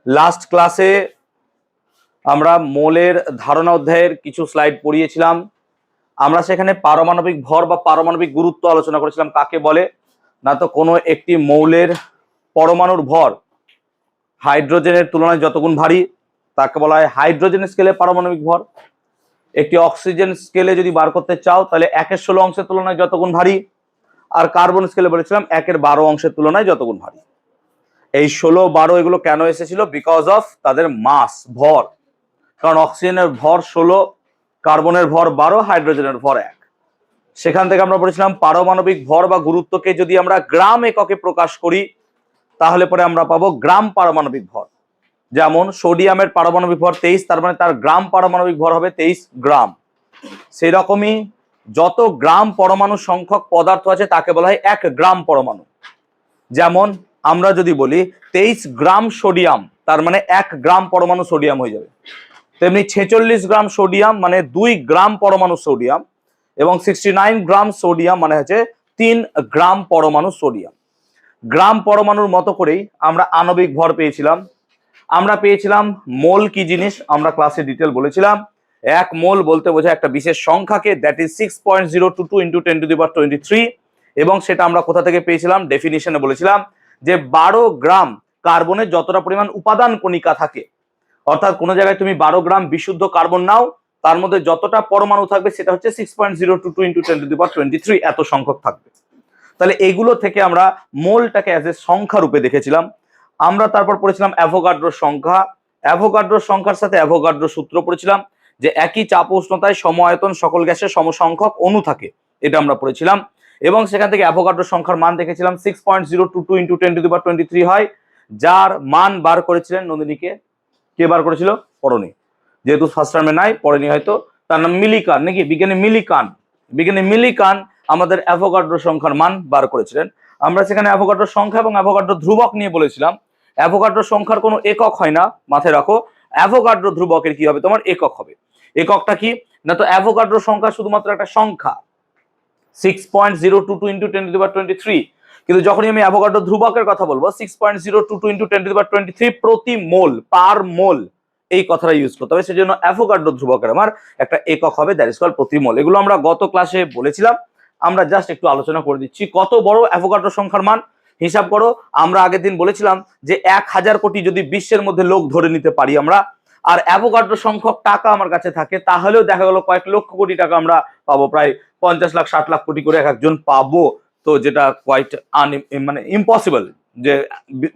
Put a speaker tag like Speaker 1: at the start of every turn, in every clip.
Speaker 1: Last ক্লাসে আমরা মোলের ধারণা অধ্যায়ের কিছু স্লাইড পড়িয়েছিলাম। আমরা সেখানে পারমাণবিক ভর বা পারমাণবিক গুরুত্ব আলোচনা করেছিলাম। কাকে বলে না, তো কোনো একটি মৌলের পরমাণুর ভর হাইড্রোজেনের তুলনায় যতগুণ ভারী তাকে বলা হয় হাইড্রোজেন স্কেলে পারমাণবিক ভর। একটি অক্সিজেন স্কেলে যদি বার করতে চাও তাহলে 1/16 অংশের তুলনায় যতগুণ ভারী, আর কার্বন স্কেলে বলেছিলাম 1/12 অংশের তুলনায় যতগুণ ভারী। এই 16, 12 এগুলো কেন এসেছিল? বিকজ অফ তাদের মাস, ভর। কারণ অক্সিজেনের ভর 16, কার্বনের ভর 12, হাইড্রোজেনের ভর 1। সেখান থেকে আমরা বলেছিলাম পারমাণবিক ভর বা গুরুত্বকে যদি আমরা গ্রাম এককে প্রকাশ করি তাহলে পরে আমরা পাবো গ্রাম পারমাণবিক ভর। যেমন সোডিয়ামের পারমাণবিক ভর 23, তার মানে তার গ্রাম পারমাণবিক ভর হবে 23 গ্রাম। সেই রকমই যত গ্রাম পরমাণু সংখ্যক পদার্থ আছে তাকে বলা হয় 1 গ্রাম পরমাণু। যেমন আমরা যদি বলি 23 গ্রাম সোডিয়াম, তার মানে 1 গ্রাম পরমাণু সোডিয়াম হয়ে যাবে। তেমনি 46 গ্রাম সোডিয়াম মানে 2 গ্রাম পরমাণু সোডিয়াম, এবং 69 গ্রাম সোডিয়াম মানে হচ্ছে 3 গ্রাম পরমাণু সোডিয়াম। গ্রাম পরমাণুর মতো করেই আমরা আণবিক ভর পেয়েছিলাম। আমরা পেয়েছিলাম মোল কি জিনিস, আমরা ক্লাসে ডিটেল বলেছিলাম। 1 মোল বলতে বোঝায় একটা বিশেষ সংখ্যাকে, দ্যাট ইজ 6.022 × 10⁻23, এবং সেটা আমরা কোথা থেকে পেয়েছিলাম? ডেফিনিশনে বলেছিলাম যে 12 গ্রাম কার্বনের যতটা পরিমাণ উপাদান কণিকা থাকে, অর্থাৎ কোনো জায়গায় তুমি 12 গ্রাম বিশুদ্ধ কার্বন নাও, তার মধ্যে যতটা পরমাণু থাকবে সেটা হচ্ছে 6.022 × 10⁻23 এত সংখ্যক থাকবে। তাহলে এইগুলো থেকে আমরা মোলটাকে অ্যাজ এ সংখ্যা রূপে দেখেছিলাম। আমরা তারপর পড়েছিলাম অ্যাভোগাড্রোর সংখ্যা। অ্যাভোগাড্রোর সংখ্যার সাথে অ্যাভোগাড্রো সূত্র পড়েছিলাম, যে একই চাপ উষ্ণতায় সম আয়তন সকল গ্যাসের সমসংখ্যক অণু থাকে, এটা আমরা পড়েছিলাম। এবং সেখান থেকে অ্যাভোগাড্রোর সংখ্যার মান দেখেছিলাম 6.022 × 10⁻23 হয়, যার মান বার করেছিলেন নন্দিনীকে। কে বার করেছিল? পড়নি, যেহেতু ফার্স্ট টার্মে নাই, পড়েনি হয়তো। তার নাম মিলিকান, নাকি বিজ্ঞানী মিলিকান। বিজ্ঞানী মিলিকান আমাদের অ্যাভোগাড্রো সংখ্যার মান বার করেছিলেন। আমরা সেখানে অ্যাভোগাড্রো সংখ্যা এবং অ্যাভোগাড্রো ধ্রুবক নিয়ে বলেছিলাম। অ্যাভোগাড্রো সংখ্যার কোনো একক হয় না, মাথায় রাখো। অ্যাভোগাড্রো ধ্রুবকের কি হবে? তোমার একক হবে। এককটা কি না, তো অ্যাভোগাড্রো সংখ্যা শুধুমাত্র একটা সংখ্যা, 6.022 × 10⁻23। কিন্তু যখনই আমি অ্যাভোগাড্রো ধ্রুবকের কথা বলবো, 6.022 × 10⁻23 প্রতি মোল, পার মোল, এই কথাটা ইউজ করতে হবে। সেজন্য অ্যাভোগাড্রো ধ্রুবকের আমার একটা একক হবে, দ্যাট ইজ কল্ড প্রতি মোল। এগুলো আমরা গত ক্লাসে বলেছিলাম, আমরা জাস্ট একটু আলোচনা করে দিচ্ছি। কত বড় অ্যাভোগাড্রো সংখ্যার মান হিসাব করো। আমরা আগের দিন বলেছিলাম যে 1000 কোটি যদি বিশ্বের মধ্যে লোক ধরে নিতে পারি আমরা, আর অ্যাভোগাড্রো সংখ্যক টাকা আমার কাছে থাকে, তাহলেও দেখা গেল কয়েক লক্ষ কোটি টাকা আমরা পাবো, প্রায় 50 লাখ 60 লাখ কোটি করে এক একজন পাবো। তো যেটা কোয়াইট মানে ইম্পসিবল, যে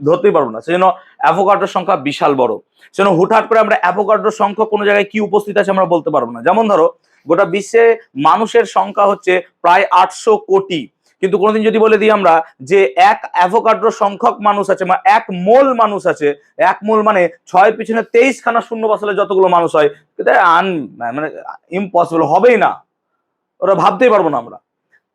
Speaker 1: ধরতেই পারবো না। সেজন্য অ্যাভোগাড্রোর সংখ্যা বিশাল বড়। সেজন্য হুটহাট করে আমরা অ্যাভোগাড্রোর সংখ্যা কোনো জায়গায় কি উপস্থিত আছে আমরা বলতে পারবো না। যেমন ধরো গোটা বিশ্বে মানুষের সংখ্যা হচ্ছে প্রায় 800 কোটি, কিন্তু কোনোদিন যদি বলে দিই আমরা যে 1 অ্যাভোগাড্রো সংখ্যক মানুষ আছে, মানে 1 মোল মানুষ আছে, 1 মোল মানে 6 এর পিছনে 23 খানা শূন্য বসালে যতগুলো মানুষ হয়, মানে ইম্পসিবল, হবেই না, ওরা ভাবতেই পারবো না আমরা।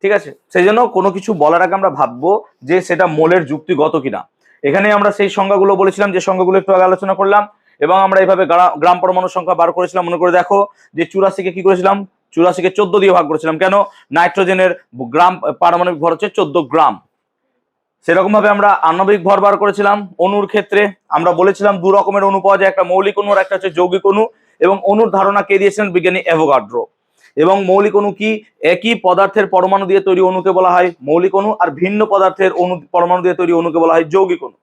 Speaker 1: ঠিক আছে, সেই জন্য কোনো কিছু বলার আগে আমরা ভাববো যে সেটা মোলের যুক্তিগত কিনা। এখানে আমরা সেই সংখ্যাগুলো বলেছিলাম, যে সংখ্যাগুলো একটু আগে আলোচনা করলাম, এবং আমরা এইভাবে গ্রাম পরমাণু সংখ্যা বার করেছিলাম। মনে করে দেখো যে 84-কে কি করেছিলাম? 84-কে 14 দিয়ে ভাগ করেছিলাম। কেন? নাইট্রোজেনের গ্রাম পারমাণবিক ভর হচ্ছে 14 গ্রাম। সেরকম ভাবে আমরা আণবিক ভর বার করেছিলাম। অণুর ক্ষেত্রে আমরা বলেছিলাম 2 রকমের অণু পাওয়া যায়, একটা মৌলিক অণু আর একটা হচ্ছে যৌগিক অণু, এবং অণুর ধারণা কে দিয়েছিলেন? বিজ্ঞানী অ্যাভোগাড্রো। এবং মৌলিক অণু কি? একই পদার্থের পরমাণু দিয়ে তৈরি অণুকে বলা হয় মৌলিক অণু, আর ভিন্ন পদার্থের পরমাণু দিয়ে তৈরি অণুকে বলা হয় যৌগিক অণু।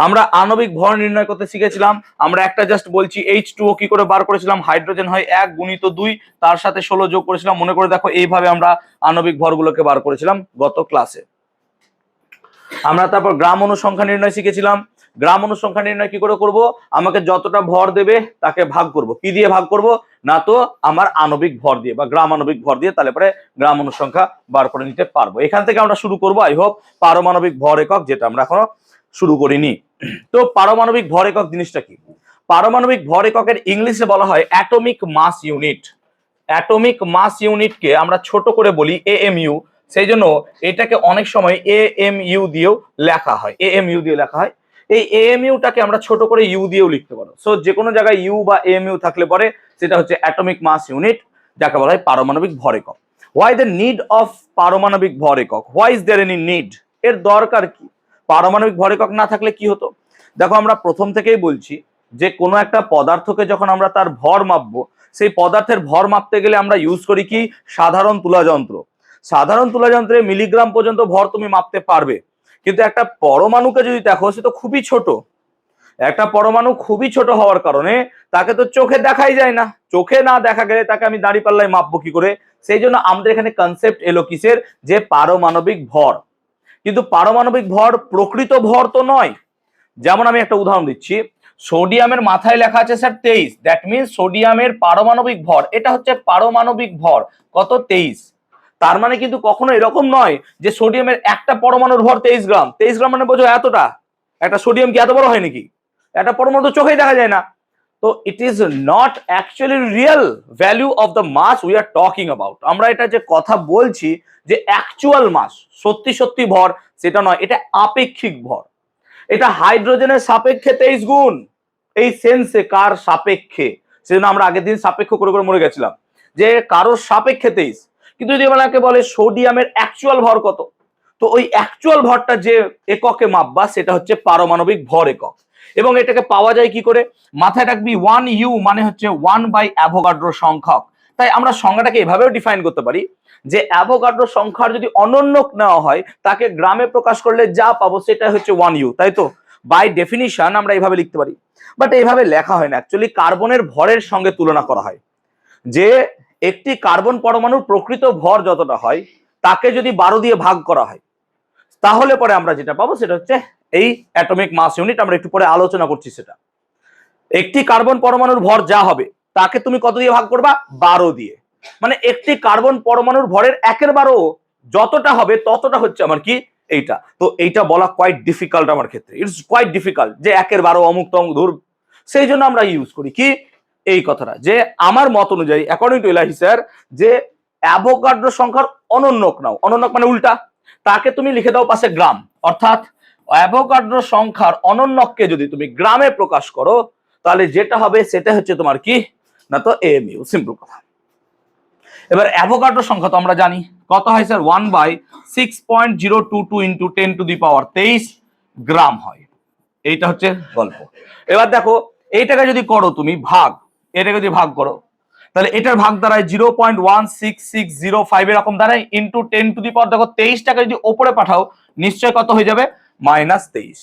Speaker 1: আমরা আণবিক ভর নির্ণয় করতে শিখেছিলাম। আমরা একটা জাস্ট বলছি, H2O কি করে বার করেছিলাম? হাইড্রোজেন হয় 1 × 2, তার সাথে 16 যোগ করেছিলাম। মনে করে দেখো, এইভাবে আমরা আণবিক ভরগুলোকে বার করেছিলাম গত ক্লাসে। আমরা তারপর গ্রাম অনুসংখ্যা নির্ণয় শিখেছিলাম। গ্রাম অনুসংখ্যা নির্ণয় কি করে করব? আমাকে যতটা ভর দেবে তাকে ভাগ করব। কি দিয়ে ভাগ করব? না তো আমার আণবিক ভর দিয়ে বা গ্রাম আণবিক ভর দিয়ে, তাহলে পরে গ্রাম অনুসংখ্যা বার করে নিতে পারবো। এখান থেকে আমরা শুরু করব আই হোপ পারমাণবিক ভর একক, যেটা আমরা এখনো শুরু করিনি। তো পারমাণবিক ভর একক জিনিসটা কি? পারমাণবিক ভর এককের ইংলিশে বলা হয় atomic mass unit. Atomic mass ইউনিটকে আমরা ছোট করে বলি AMU। সেই জন্য এটাকে অনেক সময় AMU দিয়েও লেখা হয়, AMU দিয়ে লেখা হয়। এই AMUটাকে আমরা ছোট করে ইউ দিয়েও লিখতে পারো। সো যে কোনো জায়গায় ইউ বা AMU থাকলে পরে সেটা হচ্ছে অ্যাটমিক মাস ইউনিট, যাকে বলা হয় পারমাণবিক ভর একক। হোয়াই দ্য নিড অফ পারমাণবিক ভর একক? Why is there any need? এর দরকার কি? পারমাণবিক ভর একক না থাকলে কি হতো? দেখো আমরা প্রথম থেকেই বলছি যে কোনো একটা পদার্থকে যখন আমরা তার ভর মাপবো, সেই পদার্থের ভর মাপতে গেলে আমরা ইউজ করি কি সাধারণ তুলা যন্ত্র। সাধারণ তুলা যন্ত্রে মিলিগ্রাম পর্যন্ত ভর তুমি মাপতে পারবে, কিন্তু একটা পরমাণুকে যদি দেখো সে তো খুবই ছোট। একটা পরমাণু খুবই ছোট হওয়ার কারণে তাকে তো চোখে দেখাই যায় না, চোখে না দেখা গেলে তাকে আমি দাঁড়িপাল্লায় মাপবো কি করে? সেই জন্য আমাদের এখানে কনসেপ্ট এলো কিসের, যে পারমাণবিক ভর। কিন্তু পারমাণবিক ভর প্রকৃত ভর তো নয়। যেমন আমি একটা উদাহরণ দিচ্ছি, সোডিয়ামের মাথায় লেখা আছে স্যার 23, দ্যাট মিনস সোডিয়ামের পারমাণবিক ভর, এটা হচ্ছে পারমাণবিক ভর কত, 23। তার মানে কিন্তু কখনো এরকম নয় যে সোডিয়ামের একটা পরমাণুর ভর 23 গ্রাম। 23 গ্রাম মানে বোঝো এতটা, একটা সোডিয়াম কি এত বড় হয় নাকি? একটা পরমাণু তো চোখেই দেখা যায় না। তো it is not actually real value of the mass we are talking about. আমরা এটা যে কথা বলছি যে অ্যাকচুয়াল মাস, সত্যি সত্যি ভর, সেটা নয়, এটা আপেক্ষিক ভর। এটা হাইড্রোজেনের সাপেক্ষে 23 গুণ। এই সেন্সে কার সাপেক্ষে, সেজন্য আমরা আগের দিন সাপেক্ষ করে করে মরে গেছিলাম যে কারোর সাপেক্ষে 23। কিন্তু যদি আমাকে বলে সোডিয়ামের অ্যাকচুয়াল ভর কত, তো ওই অ্যাকচুয়াল ভরটা যে এককে মাপবা সেটা হচ্ছে পারমাণবিক ভর একক। এবং এটাকে পাওয়া যায় কি করে? মাথায় রাখবি 1U মানে হচ্ছে 1/অ্যাভোগাড্রো সংখ্যক। তাই আমরা সংখ্যাটাকে এভাবেও ডিফাইন করতে পারি যে অ্যাভোগাড্রো সংখ্যার যদি অনন্যক নেওয়া হয় তাকে গ্রামে প্রকাশ করলে যা পাবো সেটা হচ্ছে 1U, তাই তো? বাই ডেফিনিশন আমরা এইভাবে লিখতে পারি, বাট এইভাবে লেখা হয় না। অ্যাকচুয়ালি কার্বনের ভরের সঙ্গে তুলনা করা হয়, যে একটি কার্বন পরমাণুর প্রকৃত ভর যতটা হয় তাকে যদি 12 দিয়ে ভাগ করা হয় তাহলে পরে আমরা যেটা পাবো সেটা হচ্ছে এই অ্যাটমিক মাস ইউনিট। আমরা একটু পরে আলোচনা করছি সেটা। একটি কার্বন পরমাণুর ভর যা হবে তাকে তুমি কত দিয়ে ভাগ করবা? 12 দিয়ে। মানে একটি কার্বন পরমাণুর ভরের 1/12 যতটা হবে ততটা হচ্ছে আমার কি এইটা। তো এইটা বলা কোয়াইট ডিফিকাল্ট আমার ক্ষেত্রে, ইটস কোয়াইট ডিফিকাল্ট যে 1/12 অমুক তমুক ধর। সেই জন্য আমরা ইউজ করি কি এই কথাটা, যে আমার মত অনুযায়ী অ্যাকর্ডিং টু এলাহি স্যার, যে অ্যাভোগাড্রো সংখ্যার অনন্যক নাও। অনন্যক মানে উল্টা, তাকে তুমি লিখে দাও পাশে গ্রাম। অর্থাৎ অ্যাভোগাড্রো সংখ্যার অনন্যককে যদি তুমি গ্রামে প্রকাশ করো তাহলে যেটা হবে সেটা হচ্ছে তোমার কি না, তো এমইউ, সিম্পল কথা। এবার অ্যাভোগাড্রো সংখ্যা তো আমরা জানি কত হয় স্যার, 1/6.022 ইন্টু 10⁻23 গ্রাম হয়। এইটা হচ্ছে গল্প। এবার দেখো এইটাকে যদি করো তুমি ভাগ, এটাকে যদি ভাগ করো তাহলে এটার ভাগ দাঁড়ায় 0.16605 এরকম দাঁড়ায় ইন্টু 10⁻, দেখো 23টাকে যদি ওপরে পাঠাও নিশ্চয় কত হয়ে যাবে, -23,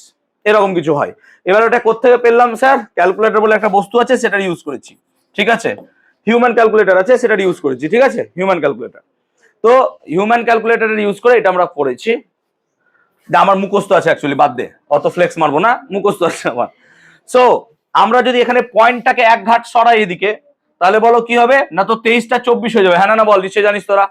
Speaker 1: এরকম কিছু হয়। এবার ওটা কোত্থেকে পেলাম স্যার? ক্যালকুলেটর বলে একটা বস্তু আছে সেটা ইউজ করেছি, ঠিক আছে? হিউম্যান ক্যালকুলেটর আছে সেটা ইউজ করেছি, ঠিক আছে? Human calculator. তো হিউম্যান ক্যালকুলেটরের ইউজ করে এটা আমরা করেছি। আমার মুখস্থ আছে অ্যাকচুয়ালি, বাদ দে, অত ফ্লেক্স মারবো না, মুখস্থ আছে আমার। সো আমরা যদি এখানে পয়েন্টটাকে এক ঘাট সরাই এদিকে তাহলে বলো কি হবে না, তো 23টা 24 হয়ে যাবে। হ্যাঁ না বল, নিশ্চয় জানিস তোরা।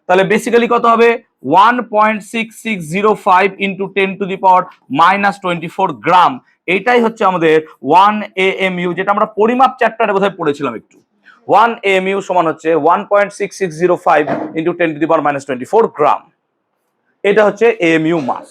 Speaker 1: তাহলে বেসিক্যালি কত হবে, 1.6605 ইন্টু 10⁻24 গ্রাম। এইটাই হচ্ছে আমাদের 1 AMU, যেটা আমরা পরিমাপ চ্যাপ্টারে বোধহয় পড়েছিলাম একটু। 1 AMU সমান হচ্ছে 1.6605 ইন্টু 10⁻24 গ্রাম। এটা হচ্ছে AMU মাস।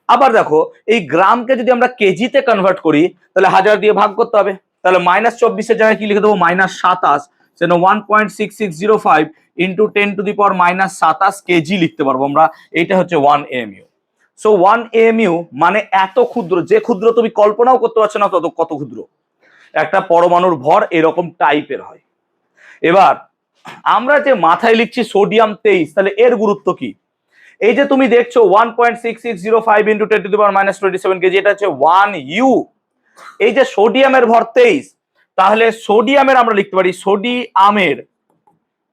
Speaker 1: আবার দেখো এই গ্রামকে যদি আমরা কেজিতে কনভার্ট করি তাহলে 1000 দিয়ে ভাগ করতে হবে। তাহলে -24 জায়গায় কি লিখে দেবো, -27। সেজন্য 1.6605 ইন্টু 10⁻27 কেজি লিখতে পারবো আমরা। এইটা হচ্ছে 1 AMU। সো 1 AMU মানে এত ক্ষুদ্র, যে ক্ষুদ্র তুমি কল্পনাও করতে পারছো না তত কত ক্ষুদ্র একটা পরমাণুর ভর এরকম টাইপের হয়। এবার আমরা যে মাথায় লিখছি সোডিয়াম 23, তাহলে এর গুরুত্ব কি? এই যে তুমি দেখছো 1.6605 ইন্টু 10⁻27 কেজি, এটা হচ্ছে 1U। এই যে সোডিয়ামের ভর 23, তাহলে সোডিয়ামের আমরা লিখতে পারি সোডিয়ামের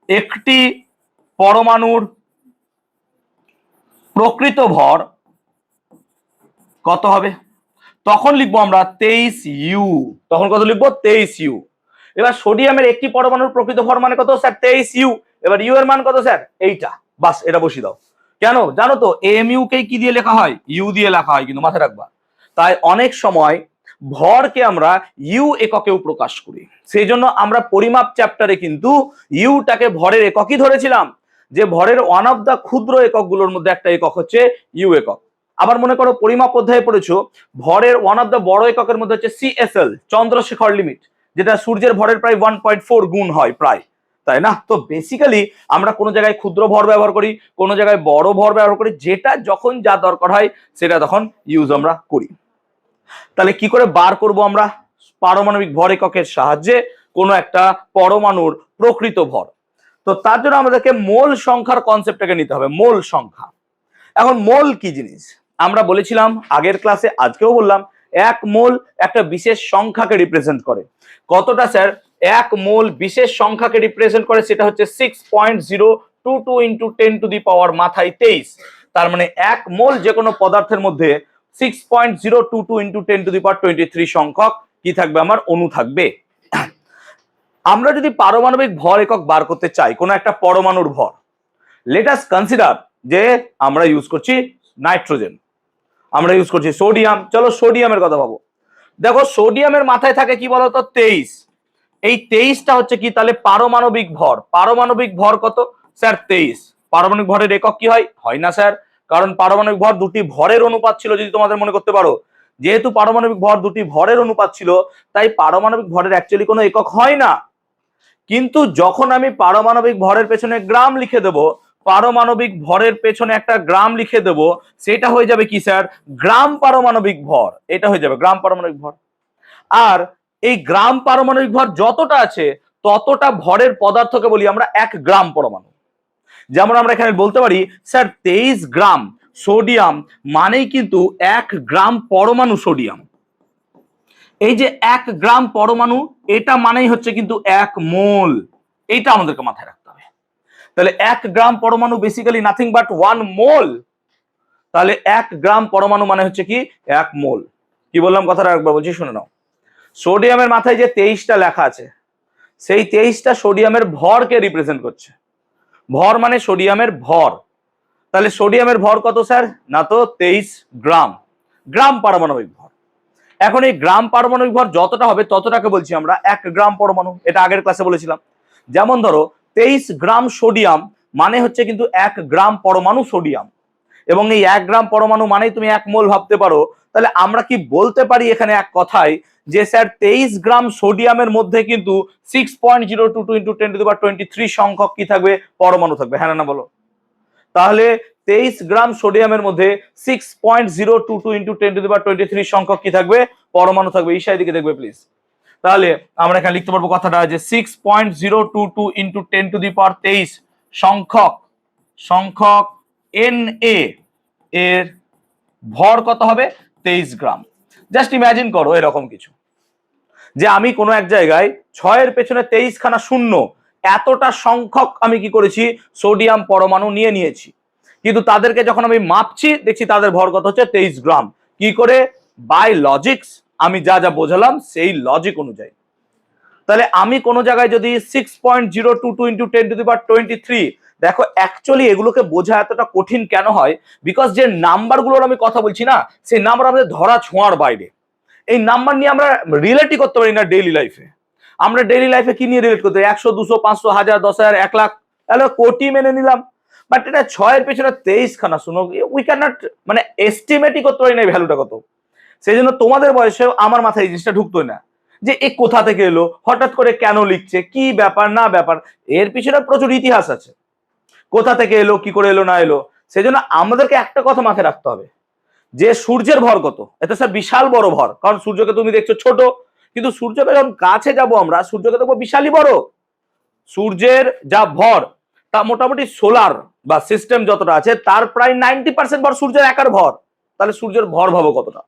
Speaker 1: একটি পরমাণুর প্রকৃত ভর কত হবে? তখন লিখবো আমরা 23U। তখন কত লিখবো, 23U। এবার সোডিয়ামের একটি পরমাণুর প্রকৃত ভর মানে কত স্যার, 23U। এবার ইউ এর মান কত স্যার, এইটা, বাস এটা বসিয়ে দাও। কেন জানো তো, এমইউ কে কি দিয়ে লেখা হয়, ইউ দিয়ে লেখা হয়, কিন্তু মাথায় রাখবা। তাই অনেক সময় ভরকে আমরা ইউ এককেও প্রকাশ করি। সেই জন্য আমরা পরিমাপ চ্যাপ্টারে কিন্তু ইউটাকে ভরের এককই ধরেছিলাম, যে ভরের ওয়ান অফ দা ক্ষুদ্র এককগুলোর মধ্যে একটা একক হচ্ছে ইউ একক। আবার মনে করো পরিমাপ অধ্যায়ে পড়েছো ভরের ওয়ান অফ দা বড় এককের মধ্যে হচ্ছে CSL, চন্দ্রশেখর লিমিট, যেটা সূর্যের ভরের প্রায় 1.4 গুণ হয় প্রায়, তাই না? তো বেসিক্যালি আমরা কোনো জায়গায় ক্ষুদ্র ভর ব্যবহার করি, কোনো জায়গায় বড় ভর ব্যবহার করি, যেটা যখন যা দরকার হয় সেটা তখন ইউজ আমরা করি। তাহলে কি করে বার করব আমরা পারমাণবিক ভর এককের সাহায্যে কোনো একটা পরমাণুর প্রকৃত ভর? তো তার জন্য আমাদেরকে মোল সংখ্যার কনসেপ্টটাকে নিতে হবে। মোল সংখ্যা, এখন মোল কি জিনিস আমরা বলেছিলাম আগের ক্লাসে, আজকেও বললাম, এক মোল একটা বিশেষ সংখ্যাকে রিপ্রেজেন্ট করে। কতটা স্যার? এক মোল বিশেষ সংখ্যাকে রিপ্রেজেন্ট করে, সেটা হচ্ছে 6.022 ইন্টু 10⁻23। তার মানে এক মোল যে কোনো পদার্থের মধ্যে 6.022 ইন্টু 10⁻23 সংখ্যক কি থাকবে? আমার অণু থাকবে। আমরা যদি পারমাণবিক ভর একক বার করতে চাই কোনো একটা পরমাণুর ভর, লেট আস কনসিডার যে আমরা ইউজ করছি নাইট্রোজেন, আমরা ইউজ করছি সোডিয়াম। চলো সোডিয়ামের কথা ভাবো। দেখো সোডিয়ামের মাথায় থাকে কি বলতো? 23। এই 23টা হচ্ছে কি তাহলে পারমাণবিক ভর। পারমাণবিক ভর কত স্যার? 23। পারমাণবিক ভরের একক কি হয়? হয় না স্যার, কারণ পারমাণবিক ভর দুটি ভরের অনুপাত ছিল, যদি তোমাদের মনে করতে পারো। যেহেতু পারমাণবিক ভর দুটি ভরের অনুপাত ছিল, তাই পারমাণবিক ভরের অ্যাকচুয়ালি কোনো একক হয় না। কিন্তু যখন আমি পারমাণবিক ভরের পেছনে গ্রাম লিখে দেব, পারমাণবিক ভরের পেছনে একটা গ্রাম লিখে দেব, সেটা হয়ে যাবে কি স্যার? গ্রাম পারমাণবিক ভর। এটা হয়ে যাবে গ্রাম পারমাণবিক ভর। আর এই গ্রাম পারমাণবিক ভর যতটা আছে ততটা ভরের পদার্থকে বলি আমরা 1 গ্রাম পরমাণু। যেমন আমরা এখানে বলতে পারি স্যার 23 গ্রাম সোডিয়াম মানেই কিন্তু 1 গ্রাম পরমাণু সোডিয়াম। এই যে 1 গ্রাম পরমাণু, এটা মানেই হচ্ছে কিন্তু 1 মোল। এইটা আমাদেরকে মাথায় রাখতে হবে। তাহলে 1 গ্রাম পরমাণু বেসিক্যালি নাথিং বাট 1 মোল। তাহলে 1 গ্রাম পরমাণু মানে হচ্ছে কি 1 মোল। কি বললাম কথাটা একবার বলছি, শুনে নাও। সোডিয়ামের মাথায় যে 23টা লেখা আছে, সেই 23টা সোডিয়ামের ভরকে রিপ্রেজেন্ট করছে। ভর মানে সোডিয়ামের ভর। তাহলে সোডিয়ামের ভর কত স্যার? না তো 23 গ্রাম। গ্রাম পারমাণবিক ভর। এখন এই গ্রাম পারমাণবিক ভর যতটা হবে ততটাকে বলছি আমরা 1 গ্রাম পরমাণু। এটা আগের ক্লাসে বলেছিলাম। যেমন ধরো 23 গ্রাম সোডিয়াম মানে হচ্ছে কিন্তু 1 গ্রাম পরমাণু সোডিয়াম, এবং এই 1 গ্রাম পরমাণু মানেই তুমি 1 মোল ভাবতে পারো। তাহলে আমরা কি বলতে পারি এখানে এক কথায় যে স্যার 23 গ্রাম সোডিয়ামের মধ্যে কিন্তু 6.022 ইন্টু 10⁻23 সংখ্যক কি থাকবে? পরমাণু থাকবে। হ্যাঁ না বলো? তাহলে 23 গ্রাম সোডিয়ামের মধ্যে 6.022 ইন্টু 10⁻23 সংখ্যক কি থাকবে? পরমাণু থাকবে। ঈশা দিকে দেখবে প্লিজ। তাহলে আমরা এখানে লিখতে পারবো কথাটা যে 6.022 ইন্টু 10⁻23 সংখ্যক Na এর ভর কত হবে? 23 গ্রাম। জাস্ট ইমাজিন করো এরকম কিছু, যে আমি কোনো এক জায়গায় 6 এর পেছনে 23 খানা শূন্য, এতটা সংখ্যক আমি কি করেছি? সোডিয়াম পরমাণু নিয়েছি। কিন্তু তাদেরকে যখন আমি মাপছি দেখছি তাদের ভর কত হচ্ছে? 23 গ্রাম। কি করে? By logics. আমি যা যা বোঝালাম সেই লজিক অনুযায়ী। তাহলে আমি কোনো জায়গায় যদি 6.022 ইন্টু 10⁻23, দেখো অ্যাকচুয়ালি এগুলোকে বোঝা এতটা কঠিন কেন হয়? বিকজ যে নাম্বারগুলোর আমি কথা বলছি না, সেই নাম্বার আমাদের ধরা ছোঁয়ার বাইরে। এই নাম্বার নিয়ে আমরা রিলেটই করতে পারি না ডেইলি লাইফে। আমরা ডেইলি লাইফে কি নিয়ে রিলেট করতে পারি? 100, 200, 500, 1000, 10,000, 1 লাখ, তাহলে কোটি মেনে নিলাম। বাট এটা 6 এর পেছনে 23 খানা শুনো, উই ক্যান নট মানে এস্টিমেটই করতে পারি না ভ্যালুটা কত। সেই জন্য তোমাদের বয়সেও আমার মাথায় এই জিনিসটা ঢুকতোই না যে এ কোথা থেকে এলো, হঠাৎ করে কেন লিখছে, কি ব্যাপার না ব্যাপার। এর পিছনে প্রচুর ইতিহাস আছে, কোথা থেকে এলো, কি করে এলো না এলো। সেই জন্য আমাদেরকে একটা কথা মাথায় রাখতে হবে যে সূর্যের ভর কত? এটা স্যার বিশাল বড় ভর, কারণ সূর্যকে তুমি দেখছো ছোট, কিন্তু সূর্যকে যখন কাছে যাব আমরা সূর্যকে দেখবো বিশালই বড়। সূর্যের যা ভর তা মোটামুটি সোলার বা সিস্টেম যতটা আছে তার প্রায় 90% ভর সূর্যের একার ভর। তাহলে সূর্যের ভর ভাবো কতটা।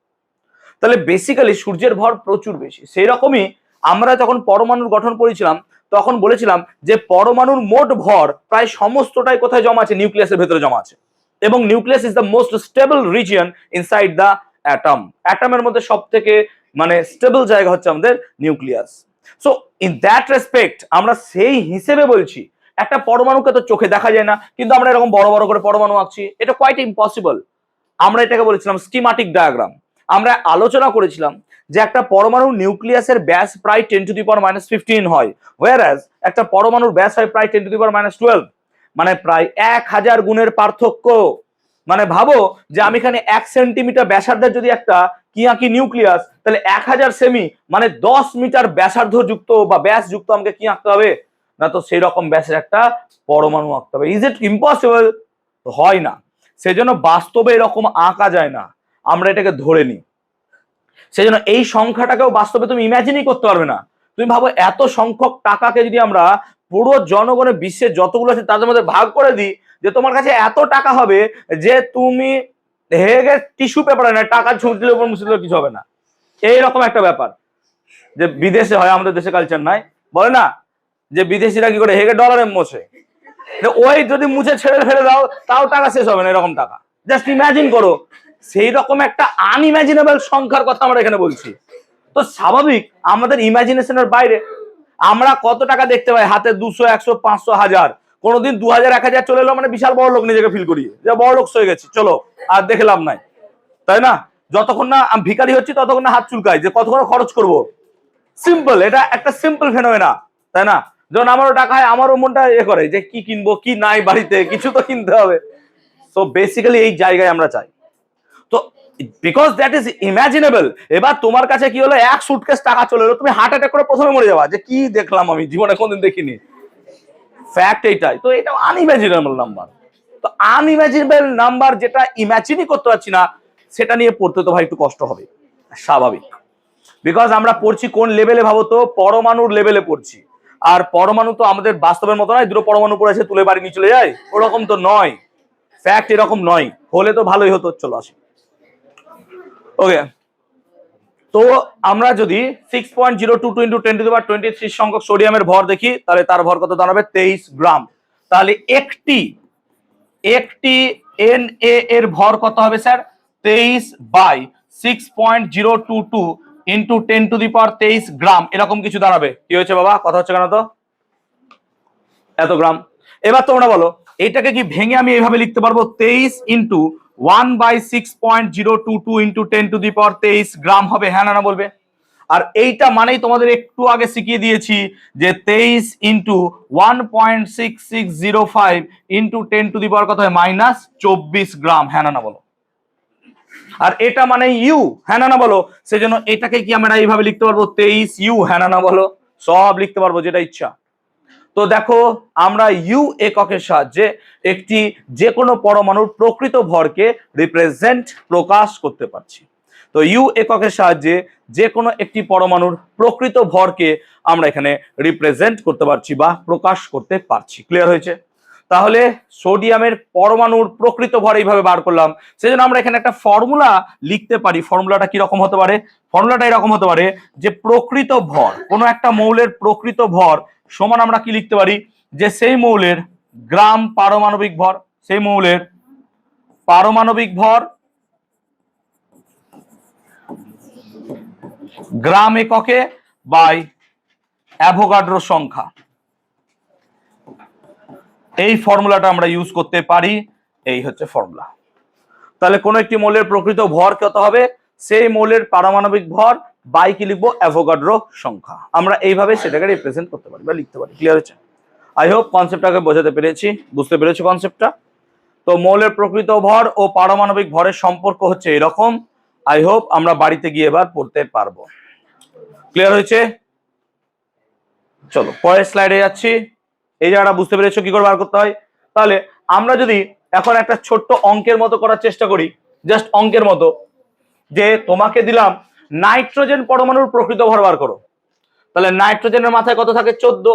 Speaker 1: তাহলে বেসিক্যালি সূর্যের ভর প্রচুর বেশি। সেই রকমই আমরা যখন পরমাণুর গঠন পড়েছিলাম তখন বলেছিলাম যে পরমাণুর মোট ভর প্রায় সমস্তটাই কোথায় জমা আছে? নিউক্লিয়াসের ভেতরে জমা আছে। এবং nucleus is the most stable region inside the atom. অ্যাটমের মধ্যে সব থেকে মানে স্টেবল জায়গা হচ্ছে আমাদের nucleus. So in that respect আমরা সেই হিসেবে বলছি, একটা পরমাণুকে তো চোখে দেখা যায় না, কিন্তু আমরা এরকম বড় বড় করে পরমাণু আঁকছি, এটা কোয়াইট ইম্পসিবল। আমরা এটাকে বলেছিলাম স্কিমাটিক ডায়াগ্রাম। আমরা আলোচনা করেছিলাম যে একটা পরমাণুর নিউক্লিয়াসের ব্যাস প্রায় 10⁻15 হয়, whereas একটা পরমাণুর ব্যাস হয় প্রায় 10⁻12, মানে প্রায় 1000 গুণের পার্থক্য। মানে ভাবো যে আমি এখানে 1 সেন্টিমিটার ব্যাসার্ধের যদি একটা কি আঁকি নিউক্লিয়াস, তাহলে 1000 সেমি মানে 10 মিটার ব্যাসার্ধ যুক্ত বা ব্যাস যুক্ত আমাকে কি আঁকতে হবে? না তো সেই রকম ব্যাসের একটা পরমাণু আঁকতে হবে। Is it impossible? হয় না। সেজন্য বাস্তবে এরকম আঁকা যায় না, আমরা এটাকে ধরে নিই। সেই জন্য এই সংখ্যাটাকেও বাস্তবে তুমি ইমাজিনই করতে পারবে না। তুমি ভাবো এত সংখ্যক টাকাকে যদি আমরা পুরো জনগণের বিশ্বের যতগুলো আছে তাদের মধ্যে ভাগ করে দিই, যে তোমার কাছে এত টাকা হবে যে তুমি হেগে টিস্যু পেপারে না টাকা ছুট দিলে উপর মুছে দিলে কিছু হবে না। এইরকম একটা ব্যাপার যে বিদেশে হয়, আমাদের দেশে কালচার নাই, বলে না যে বিদেশিরা কি করে হেগে ডলারে মোছে, ওই যদি মুছে ছেড়ে ফেলে দাও তাও টাকা শেষ হবে না, এরকম টাকা। জাস্ট ইমাজিন করো, সেই রকম একটা আনইমাজিনেবল সংখ্যার কথা আমরা এখানে বলছি। তো স্বাভাবিক আমাদের ইমাজিনেশনের বাইরে। আমরা কত টাকা দেখতে পাই হাতে, 200, 100, 500, 1000, কোনোদিন 2000, 1000 চলে এলো মানে বিশাল বড় লোক নিজেকে ফিল করি, যে বড় লোক হয়ে গেছি, চলো আর দেখে লাভ নাই, তাই না? যতক্ষণ না আমি ভিখারি হচ্ছি ততক্ষণ না হাত চুলকাই যে কতক্ষণ খরচ করব। সিম্পল, এটা একটা সিম্পল ফেনোমেনা, তাই না? যখন আমারও টাকা হয় আমারও মনটা করে যে কি কিনবো, কি নাই বাড়িতে, কিছু তো কিনতে হবে। সো বেসিক্যালি এই জায়গায় আমরা চাই। তো বিকজ দ্যাট ইজ ইমাজিনেবল। এবার তোমার কাছে কি হলো, এক সুটকেস টাকা চলে এলো, তুমি হার্ট অ্যাটাক করে প্রথমে মরে যাবা যে কি দেখলাম আমি জীবনে কোনদিন দেখিনি। ফ্যাক্ট এইটাই। তো এটা আনইমাজিনেবল নাম্বার। তো আনইমাজিনেবল নাম্বার যেটা ইমাজিনই করতে পারছি না, সেটা নিয়ে পড়তে তো ভাই একটু কষ্ট হবে, স্বাভাবিক। বিকজ আমরা পড়ছি কোন লেভেলে ভাবো তো, পরমাণুর লেভেলে পড়ছি। আর পরমাণু তো আমাদের বাস্তবের মতো নয়, দুটো পরমাণু পড়ে আছে তুলে বাড়ি নিয়ে চলে যায়, ওরকম তো নয়। ফ্যাক্ট এরকম নয়, হলে তো ভালোই হতো। চলো আসি। ওকে, তো আমরা যদি 6.022 × 10⁻23 সংখ্যক সোডিয়ামের ভর দেখি, তাহলে তার ভর কত দাঁড়াবে? 23 গ্রাম। তাহলে একটি Na এর ভর কত হবে স্যার? 23/6.022 × 10⁻23 গ্রাম, এরকম কিছু দাঁড়াবে। কি হয়েছে বাবা, কথা হচ্ছে কেন তো? এত গ্রাম। এবার তোমরা বলো এটাকে কি ভেঙে আমি এইভাবে লিখতে পারবো? 23 × 1/6.022 × 10⁻23 গ্রাম হবে, হ্যাঁ না বলবে? আর এইটা মানেই তোমাদের একটু আগে শিখিয়ে দিয়েছি যে 23 × 1.6605 × 10⁻, কত হয়? -24 গ্রাম, হ্যাঁ না বলো? আর এটা মানে ইউ, হ্যাঁ না বলো? সেজন্য এটাকে কি আমরা এইভাবে লিখতে পারবো? 23 ইউ, হ্যাঁ না বলো? সব লিখতে পারবো যেটা ইচ্ছা। তো দেখো আমরা ইউ এককের সাহায্যে একটি যে কোনো পরমাণুর প্রকৃত ভরকে রিপ্রেজেন্ট, প্রকাশ করতে পারছি। তো ইউ এককের সাহায্যে যে কোনো একটি পরমাণুর প্রকৃত ভরকে আমরা এখানে রিপ্রেজেন্ট করতে পারছি বা প্রকাশ করতে পারছি। ক্লিয়ার হয়েছে? তাহলে সোডিয়ামের পরমাণুর প্রকৃত ভর এইভাবে বার করলাম। সেজন্য আমরা এখানে একটা ফর্মুলা লিখতে পারি। ফর্মুলাটা কি রকম হতে পারে? ফর্মুলাটা এরকম হতে পারে যে প্রকৃত ভর, কোনো একটা মৌলের প্রকৃত ভর সমান আমরা কি লিখতে পারি? যে সেই মৌলের গ্রাম পারমাণবিক ভর, সেই মৌলের পারমাণবিক ভর গ্রাম এককে বাই অ্যাভোগাড্রো সংখ্যা। এই ফর্মুলাটা আমরা ইউজ করতে পারি। এই হচ্ছে ফর্মুলা। তাহলে কোন একটি মৌলের প্রকৃত ভর কত হবে? সেই মৌলের পারমাণবিক ভর বাই কি লিখবো? অ্যাভোগাড্রো সংখ্যা। আমরা এইভাবে সেটাকে রিপ্রেজেন্ট করতে পারি বা লিখতে পারি। ক্লিয়ার হচ্ছে? আই হোপ কনসেপ্টটাকে বোঝাতে পেরেছি, বুঝতে পেরেছো কনসেপ্টটা? তো মৌলের প্রকৃত ভর ও পারমাণবিক ভরের সম্পর্ক হচ্ছে এরকম। আই হোপ আমরা বাড়িতে গিয়ে এবার পড়তে পারবো। ক্লিয়ার হয়েছে? চলো পরের স্লাইডে যাচ্ছি। এই জায়গাটা বুঝতে পেরেছো কি করে বার করতে হয়? তাহলে আমরা যদি এখন একটা ছোট্ট অঙ্কের মতো করার চেষ্টা করি, জাস্ট অঙ্কের মতো, যে তোমাকে দিলাম নাইট্রোজেন পরমাণুর প্রকৃত ভর বার করো। তাহলে নাইট্রোজেনের মাথায় কত থাকে? 14।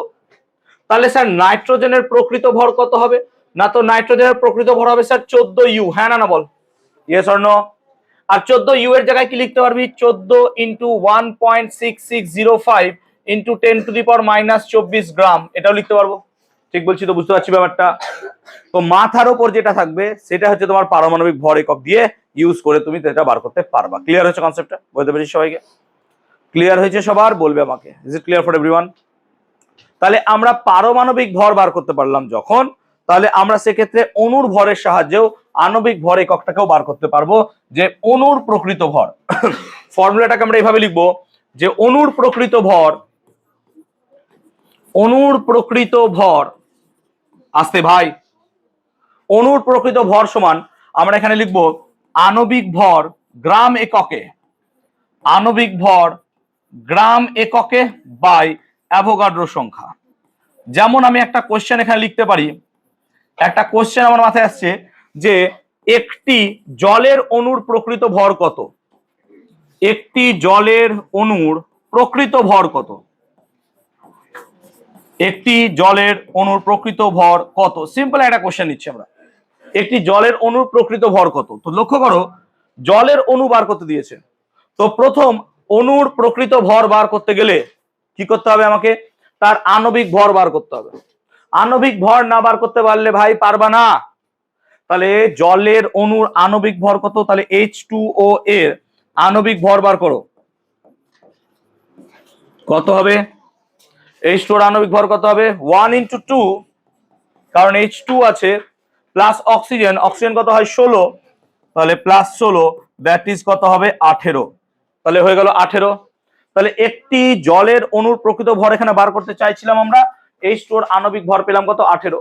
Speaker 1: তাহলে স্যার নাইট্রোজেনের প্রকৃত ভর কত হবে? না তো নাইট্রোজেনের প্রকৃত ভর হবে স্যার 14 ইউ, হ্যাঁ না বল? Yes or no? আর 14 ইউ এর জায়গায় কি লিখতে পারবি? 14 × 1.6605 × 10⁻⁻24 গ্রাম, এটাও লিখতে পারবো। ঠিক বলছি তো? বুঝতে পারছি ব্যাপারটা? তো মাথার উপর যেটা থাকবে সেটা হচ্ছে তোমার পারমাণবিক ভর একক দিয়ে ইউজ করে তুমি এটা বার করতে পারবা। ক্লিয়ার হচ্ছে কনসেপ্টটা? বুঝতে পেরেছি সবাইকে? ক্লিয়ার হয়েছে সবার? বলবে আমাকে, is it clear for everyone? তাহলে আমরা পারমাণবিক ভর বার করতে পারলাম যখন, তাহলে আমরা সেক্ষেত্রে অণুর ভরের সাহায্যেও আণবিক ভর এককটাকেও বার করতে পারবো, যে অণুর প্রকৃত ভর। ফর্মুলাটাকে আমরা এইভাবে লিখবো যে অণুর প্রকৃত ভর আসতে ভাই, অণুর প্রকৃত ভর সমান আমরা এখানে লিখবো আণবিক ভর গ্রাম এককে, আণবিক ভর গ্রাম এককে বাই অ্যাভোগাড্রো সংখ্যা। যেমন আমি একটা কোশ্চেন এখানে লিখতে পারি, একটা কোশ্চেন আমার মাথায় আসছে যে একটি জলের অণুর প্রকৃত ভর কত? একটি জলের অণুর প্রকৃত ভর কত? একটি জলের অণুর প্রকৃত ভর কত? সিম্পল একটা কোশ্চেন নিচ্ছি আমরা। একটি জলের অণুর প্রকৃত ভর কত? তো লক্ষ্য করো, জলের অণু বার করতে দিয়েছে। তো প্রথম অণুর প্রকৃত ভর বার করতে গেলে কি করতে হবে? আমাকে তার আণবিক ভর বার করতে হবে। আণবিক ভর না বার করতে পারলে ভাই পারবা না। তাহলে জলের অণুর আণবিক ভর কত? তাহলে H2O এর আণবিক ভর বার করো। কত হবে? H2O এর আণবিক ভর কত হবে? 1 × 2, কারণ H2 আছে, প্লাস অক্সিজেন, অক্সিজেন কত হয়? 16, তাহলে প্লাস 16, দ্যাট ইজ কত হবে? 18। তাহলে হয়ে গেল 18। তাহলে একটি জলের অণুর প্রকৃত ভর এখানে বার করতে চাইছিলাম আমরা, H2O এর আণবিক ভর পেলাম কত? 18।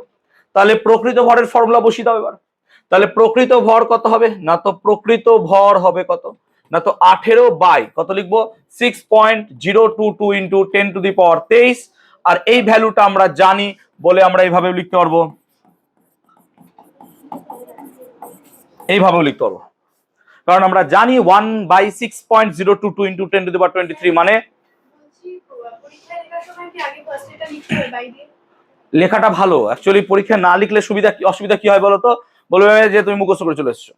Speaker 1: তাহলে প্রকৃত ভরের ফর্মুলা বসিয়ে দাও এবার। তাহলে প্রকৃত ভর কত হবে? না তো প্রকৃত ভর হবে কত? না তো 18 বাই কত লিখবো? 6.022 ইন্টু 10⁻23। আর এই ভ্যালুটা আমরা জানি বলে আমরা এইভাবে লিখতে পারবো, এইভাবেও লিখতে পারবো, কারণ আমরা জানি 1/6.022 ইন্টু 10⁻23 মানে। লেখাটা ভালো, অ্যাকচুয়ালি পরীক্ষা না লিখলে সুবিধা কি অসুবিধা কি হয় বলো তো? বলবে যে তুমি মুখস্থ করে চলে এসছো,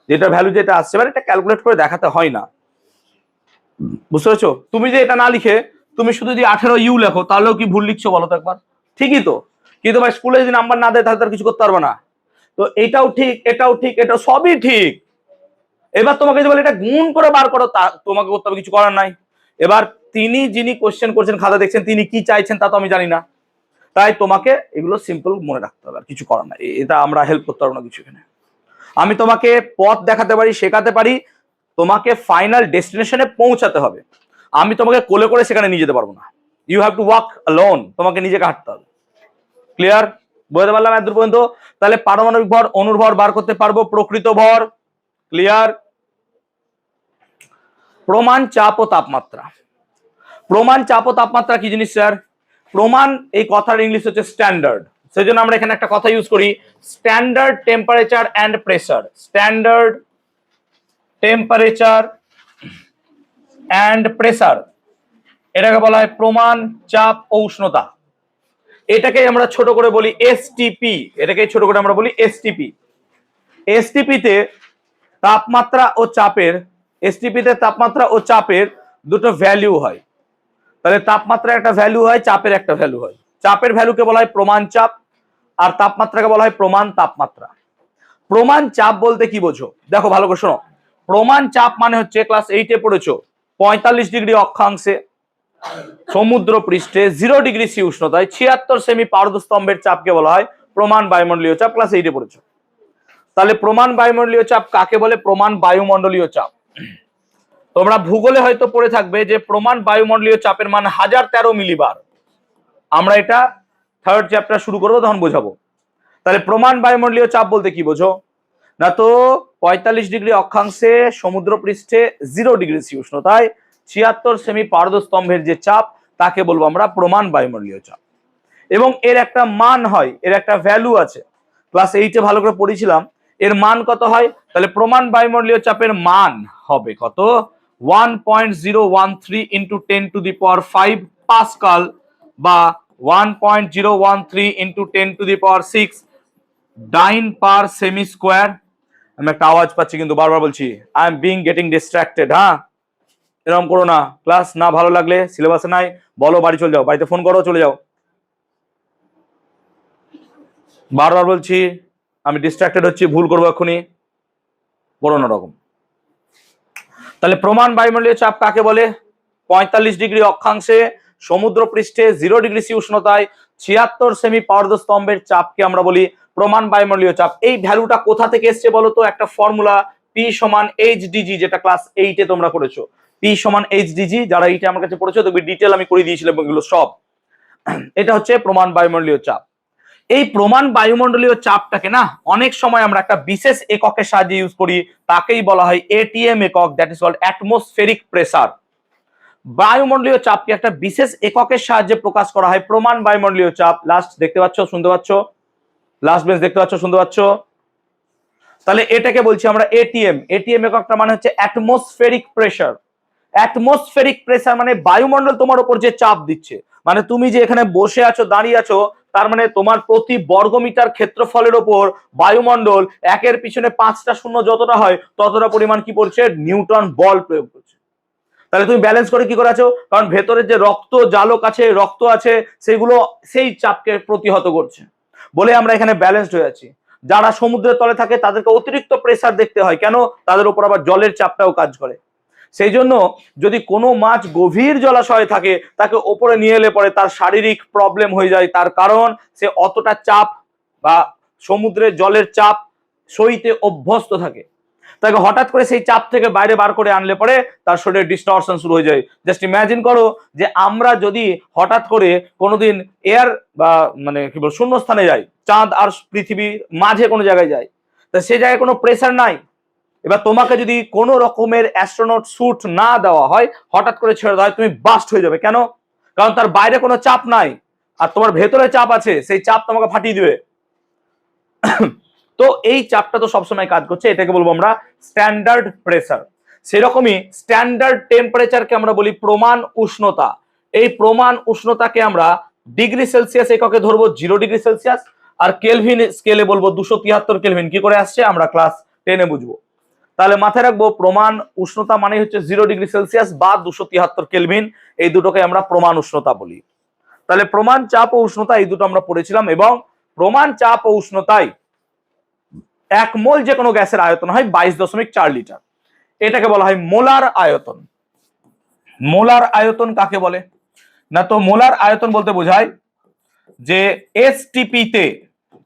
Speaker 1: যেটা ভ্যালু যেটা আসছে এবার এটা ক্যালকুলেট করে দেখাতে হয় না, বুঝতে পেরেছো? তুমি যে এটা না লিখে তুমি শুধু যদি 18U লেখো তাহলেও কি ভুল লিখছো বলো তো একবার? ঠিকই তো, কিন্তু ভাই স্কুলে যদি নাম্বার না দেয় তাহলে তার কিছু করতে পারবে না। তো এটাও ঠিক, এটাও ঠিক, এটা সবই ঠিক। এবার তোমাকে যদি বলে এটা গুণ করে বার করো, তা তোমাকে করতে হবে, কিছু করার নাই। এবার তিনি যিনি কোশ্চেন করছেন, খাতা দেখছেন, তিনি কি চাইছেন তা তো আমি জানি না, তাই তোমাকে এগুলো সিম্পল মনে রাখতে হবে, আর কিছু করার নাই। এটা আমরা হেল্প করতে পারবো না কিছু এখানে। আমি তোমাকে পথ দেখাতে পারি, শেখাতে পারি, তোমাকে ফাইনাল ডেস্টিনেশনে পৌঁছাতে হবে। আমি তোমাকে কোলে করে সেখানে নিয়ে যেতে পারবো না। You have to walk alone, তোমাকে নিজেকে হাঁটতে হবে। ক্লিয়ার? বুঝতে পারলাম এত পর্যন্ত? তাহলে পারমাণবিক ভর, অণুর ভর বার করতে পারবো, প্রকৃত ভর ক্লিয়ার। প্রমাণ চাপ ও তাপমাত্রা। প্রমাণ চাপ ও তাপমাত্রা কি জিনিস স্যার? প্রমাণ এই কথার ইংলিশ হচ্ছে স্ট্যান্ডার্ড, সেজন্য আমরা এখানে একটা কথা ইউজ করি, standard temperature and pressure. Standard temperature and pressure, এটাকে বলা হয় প্রমাণ চাপ ও উষ্ণতা। এটাকে আমরা ছোট করে বলি এসটিপি, এটাকে ছোট করে আমরা বলি এসটিপি। এসটিপিতে তাপমাত্রা ও চাপের, এসটিপিতে তাপমাত্রা ও চাপের দুটো ভ্যালু হয়। তাহলে তাপমাত্রার একটা ভ্যালু হয়, চাপের একটা ভ্যালু হয়। চাপের ভ্যালুকে বলা হয় প্রমাণ চাপ, আর তাপমাত্রাকে বলা হয় প্রমাণ তাপমাত্রা। প্রমাণ চাপ বলতে কি বোঝো? দেখো ভালো করে শোনো। প্রমাণ চাপ মানে হচ্ছে, ক্লাস 8-এ পড়েছো, 45 ডিগ্রি অক্ষাংশে সমুদ্র পৃষ্ঠে 0 ডিগ্রি সি উষ্ণতায় 76 সেমি পারদস্তম্ভের চাপকে বলা হয় প্রমাণ বায়ুমণ্ডলীয় চাপ। ক্লাস 8-এ পড়েছো। তাহলে প্রমাণ বায়ুমণ্ডলীয় চাপ কাকে বলে? প্রমাণ বায়ুমণ্ডলীয় চাপ। তোমরা ভূগোলে হয়তো পড়ে থাকবে যে প্রমাণ বায়ুমণ্ডলীয় চাপের মান 1013 মিলিবার। আমরা এটা থার্ড চ্যাপ্টার শুরু করবো, তখন বোঝাবো। তাহলে প্রমাণ বায়ুমণ্ডলীয় চাপ বলতে কি বোঝো? না তো 45 ডিগ্রি অক্ষাংশে সমুদ্র পৃষ্ঠে 0 ডিগ্রি সি উষ্ণতায় 76 সেমি পারদস্তম্ভের যে চাপ, তাকে বলবো আমরা প্রমাণ বায়ুমণ্ডলীয় চাপ। এবং এর একটা মান হয়, এর একটা ভ্যালু আছে, ক্লাস 8-এ ভালো করে পড়েছিলাম। এর মান কত হয়? তাহলে প্রমাণ বায়ুমণ্ডলীয় চাপের মান হবে কত? 1.013 ইন্টু 10⁵ পাস্কাল, বা 1.013 ইন্টু 10⁶ ডাইন পার সেমি স্কোয়ার। আমি একটা আওয়াজ পাচ্ছি কিন্তু বারবার বলছি, I am being getting distracted. হ্যাঁ, এরকম করো না। ক্লাস না ভালো লাগলে, সিলেবাসে নাই, বলো বাড়ি চলে যাও, বাড়িতে ফোন করো, চলে যাও। বারবার বলছি আমি ডিস্ট্রাক্টেড হচ্ছি, ভুল করবো এক্ষুনি, করো না রকম। তাহলে প্রমাণ বায়ুমণ্ডলীয় চাপ কাকে বলে? 45 ডিগ্রি অক্ষাংশে সমুদ্র পৃষ্ঠে 0 ডিগ্রি সি উষ্ণতায় 76 সেমি পারদস্তম্ভের চাপকে আমরা বলি প্রমাণ বায়ুমণ্ডলীয় চাপ। এই ভ্যালুটা কোথা থেকে এসছে বলো তো? একটা ফর্মুলা, পি সমান এইচডিজি, যেটা ক্লাস 8-এ তোমরা করেছো। পি সমান এইচডিজি, যারা এইটা আমার কাছে পড়েছো দেখবি ডিটেল আমি করে দিয়েছিলাম এগুলো সব। এটা হচ্ছে প্রমাণ বায়ুমণ্ডলীয় চাপ। এই প্রমাণ বায়ুমণ্ডলীয় চাপটাকে না অনেক সময় আমরা একটা বিশেষ এককের সাহায্যে ইউজ করি, তাকেই বলা হয় এটিএম একক, that is called atmospheric pressure. বায়ুমণ্ডলীয় চাপকে একটা বিশেষ এককের সাহায্যে প্রকাশ করা হয় প্রমাণ বায়ুমণ্ডলীয় চাপ। লাস্ট দেখতে পাচ্ছ, শুনতে পাচ্ছ? লাস্ট বেঞ্চ দেখতে পাচ্ছ, শুনতে পাচ্ছ? তাহলে এটাকে বলছি আমরা এটিএম। এটিএম এককটা মানে হচ্ছে অ্যাটমসফেরিক প্রেসার। অ্যাটমসফেরিক প্রেসার মানে বায়ুমণ্ডল তোমার উপর যে চাপ দিচ্ছে, মানে তুমি যে এখানে বসে আছো দাঁড়িয়ে আছো, তার মানে তোমার প্রতি বর্গমিটার ক্ষেত্রফলের ওপর বায়ুমণ্ডল একের পিছনে 5টা শূন্য যতটা হয় ততটা পরিমাণ কি পড়ছে, নিউটন বল প্রয়োগ করছে। তাহলে তুমি ব্যালেন্স করে কি করে আছো, কারণ ভেতরের যে রক্ত জালক আছে, রক্ত আছে, সেগুলো সেই চাপকে প্রতিহত করছে বলে আমরা এখানে ব্যালেন্সড হয়ে আছি। যারা সমুদ্রের তলে থাকে তাদেরকে অতিরিক্ত প্রেসার দেখতে হয়, কেন, তাদের উপর আবার জলের চাপটাও কাজ করে। সেই জন্য যদি কোনো মাছ গভীর জলাশয়ে থাকে তাকে ওপরে নিয়ে এলে পরে তার শারীরিক প্রবলেম হয়ে যায়, তার কারণ সে অতটা চাপ বা সমুদ্রের জলের চাপ সইতে অভ্যস্ত থাকে। তাকে হঠাৎ করে সেই চাপ থেকে বাইরে বার করে আনলে পরে তার শরীরে ডিস্টরশন শুরু হয়ে যায়। জাস্ট ইমাজিন করো যে আমরা যদি হঠাৎ করে কোনোদিন এয়ার বা মানে কি বল শূন্য স্থানে যাই, চাঁদ আর পৃথিবীর মাঝে কোনো জায়গায় যাই, তা সেই জায়গায় কোনো প্রেসার নাই। এবার তোমাকে যদি কোনো রকমের অ্যাস্ট্রোনট স্যুট না দেওয়া হয়, হঠাৎ করে ছেড়ে দেওয়া হয়, তুমি বাস্ট হয়ে যাবে। কেন, কারণ তার বাইরে কোনো চাপ নাই আর তোমার ভেতরে চাপ আছে, সেই চাপ তোমাকে ফাটিয়ে দিবে। তো এই চাপটা তো সবসময় কাজ করছে, এটাকে বলবো আমরা স্ট্যান্ডার্ড প্রেসার। সেরকমই স্ট্যান্ডার্ড টেম্পারেচারকে আমরা বলি প্রমাণ উষ্ণতা। এই প্রমাণ উষ্ণতাকে আমরা ডিগ্রি সেলসিয়াস এককে ধরবো 0 ডিগ্রি সেলসিয়াস, আর কেলভিন স্কেলে বলবো 273 কেলভিন। কি করে আসছে আমরা ক্লাস 10-এ বুঝবো। তাহলে মাথায় রাখবো প্রমাণ উষ্ণতা মানে হচ্ছে 0 ডিগ্রি সেলসিয়াস বা 273 কেলভিন, এই দুটোকে আমরা প্রমাণ উষ্ণতা বলি। তাহলে প্রমাণ চাপ ও উষ্ণতা এই দুটো আমরা পড়েছিলাম, এবং প্রমাণ চাপ ও উষ্ণতায় 1 মোল যে কোনো গ্যাসের আয়তন হয় 22.4 লিটার। এটাকে বলা হয় মোলার আয়তন। মোলার আয়তন কাকে বলে না, তো মোলার আয়তন বলতে বোঝায় যে এসটিপি তে,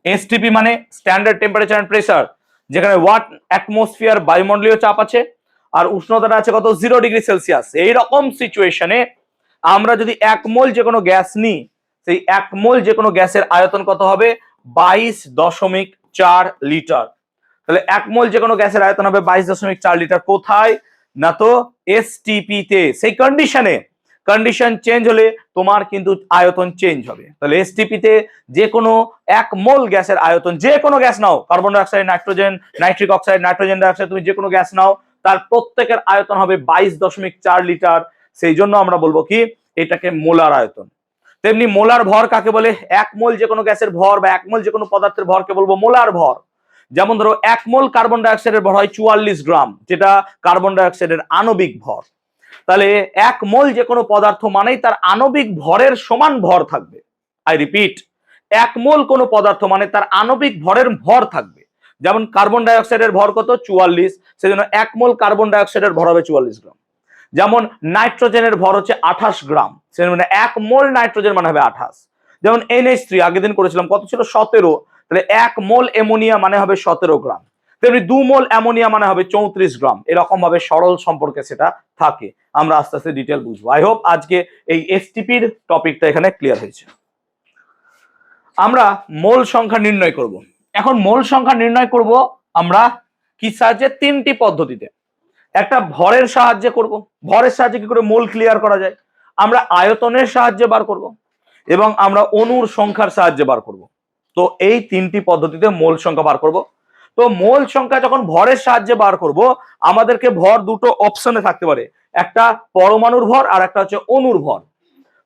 Speaker 1: এসটিপি মানে স্ট্যান্ডার্ড টেম্পারেচার এন্ড প্রেসার, যেখানে ওয়াট অ্যাটমসফিয়ার বায়ুমণ্ডলীয় চাপ আছে আর উষ্ণতাটা আছে কত, 0 ডিগ্রি সেলসিয়াস। এই রকম সিচুয়েশনে আমরা যদি 1 মোল যে কোনো গ্যাস নিই, সেই 1 মোল যে কোনো গ্যাসের আয়তন কত হবে, 22.4 লিটার। তাহলে 1 মোল যে কোনো গ্যাসের আয়তন হবে 22.4 লিটার। কোথায় না, তো এসটিপি তে। সেই কন্ডিশন চেঞ্জ হলে তোমার কিন্তু আয়তন চেঞ্জ হবে। তাহলে এসটিপি তে যে কোনো 1 মোল গ্যাসের আয়তন, যে কোনো গ্যাস নাও, carbon dioxide, nitrogen, nitric oxide, nitrogen dioxide, তুমি যে কোনো গ্যাস নাও, তার প্রত্যেকের আয়তন হবে 22.4 লিটার। সেই জন্য আমরা বলবো কি, এটাকে মোলার আয়তন। তেমনি মোলার ভর কাকে বলে, 1 মোল যে কোনো গ্যাসের ভর বা 1 মোল যে কোনো পদার্থের ভরকে বলবো মোলার ভর। যেমন ধরো 1 মোল কার্বন ডাই অক্সাইডের ভর হয় 44 গ্রাম, যেটা কার্বন ডাই অক্সাইডের আণবিক ভর। তাহলে 1 মোল যে কোনো পদার্থ মানেই তার আণবিক ভরের সমান ভর থাকবে। আই রিপিট, 1 মোল কোনো পদার্থ মানে তার আণবিক ভরের ভর থাকবে। যেমন কার্বন ডাই অক্সাইডের ভর কত, 44, সেজন্য 1 মোল কার্বন ডাই অক্সাইডের ভর হবে 44 গ্রাম। যেমন নাইট্রোজেনের ভর হচ্ছে 28 গ্রাম, সেজন্য 1 মোল নাইট্রোজেন মানে হবে 28। যেমন NH3 আগের দিন করেছিলাম, কত ছিল, 17, তাহলে 1 মোল অ্যামোনিয়া মানে হবে 17 গ্রাম। তেমনি 2 মোল অ্যামোনিয়া মানে হবে 34 গ্রাম। এরকম ভাবে সরল সম্পর্কে সেটা থাকে। আমরা আস্তে আস্তে ডিটেল বুঝবো। আই হোপ আজকে এই এসটিপির টপিকটা এখানে ক্লিয়ার হয়েছে। আমরা মোল সংখ্যা নির্ণয় করব। এখন মোল সংখ্যা নির্ণয় করব আমরা কি সাহায্যে, 3টি পদ্ধতিতে। একটা ভরের সাহায্যে করব। ভরের সাহায্যে কি করে মোল ক্লিয়ার করা যায়, আমরা আয়তনের সাহায্যে বার করব, এবং আমরা অণুর সংখ্যার সাহায্যে বার করব। তো এই 3টি পদ্ধতিতে মোল সংখ্যা বার করব। তো মোল সংখ্যা যখন ভরের সাহায্যে বার করব, আমাদেরকে ভর দুটো অপশনে থাকতে পারে, একটা পরমাণুর ভর আর একটা হচ্ছে অণুর ভর।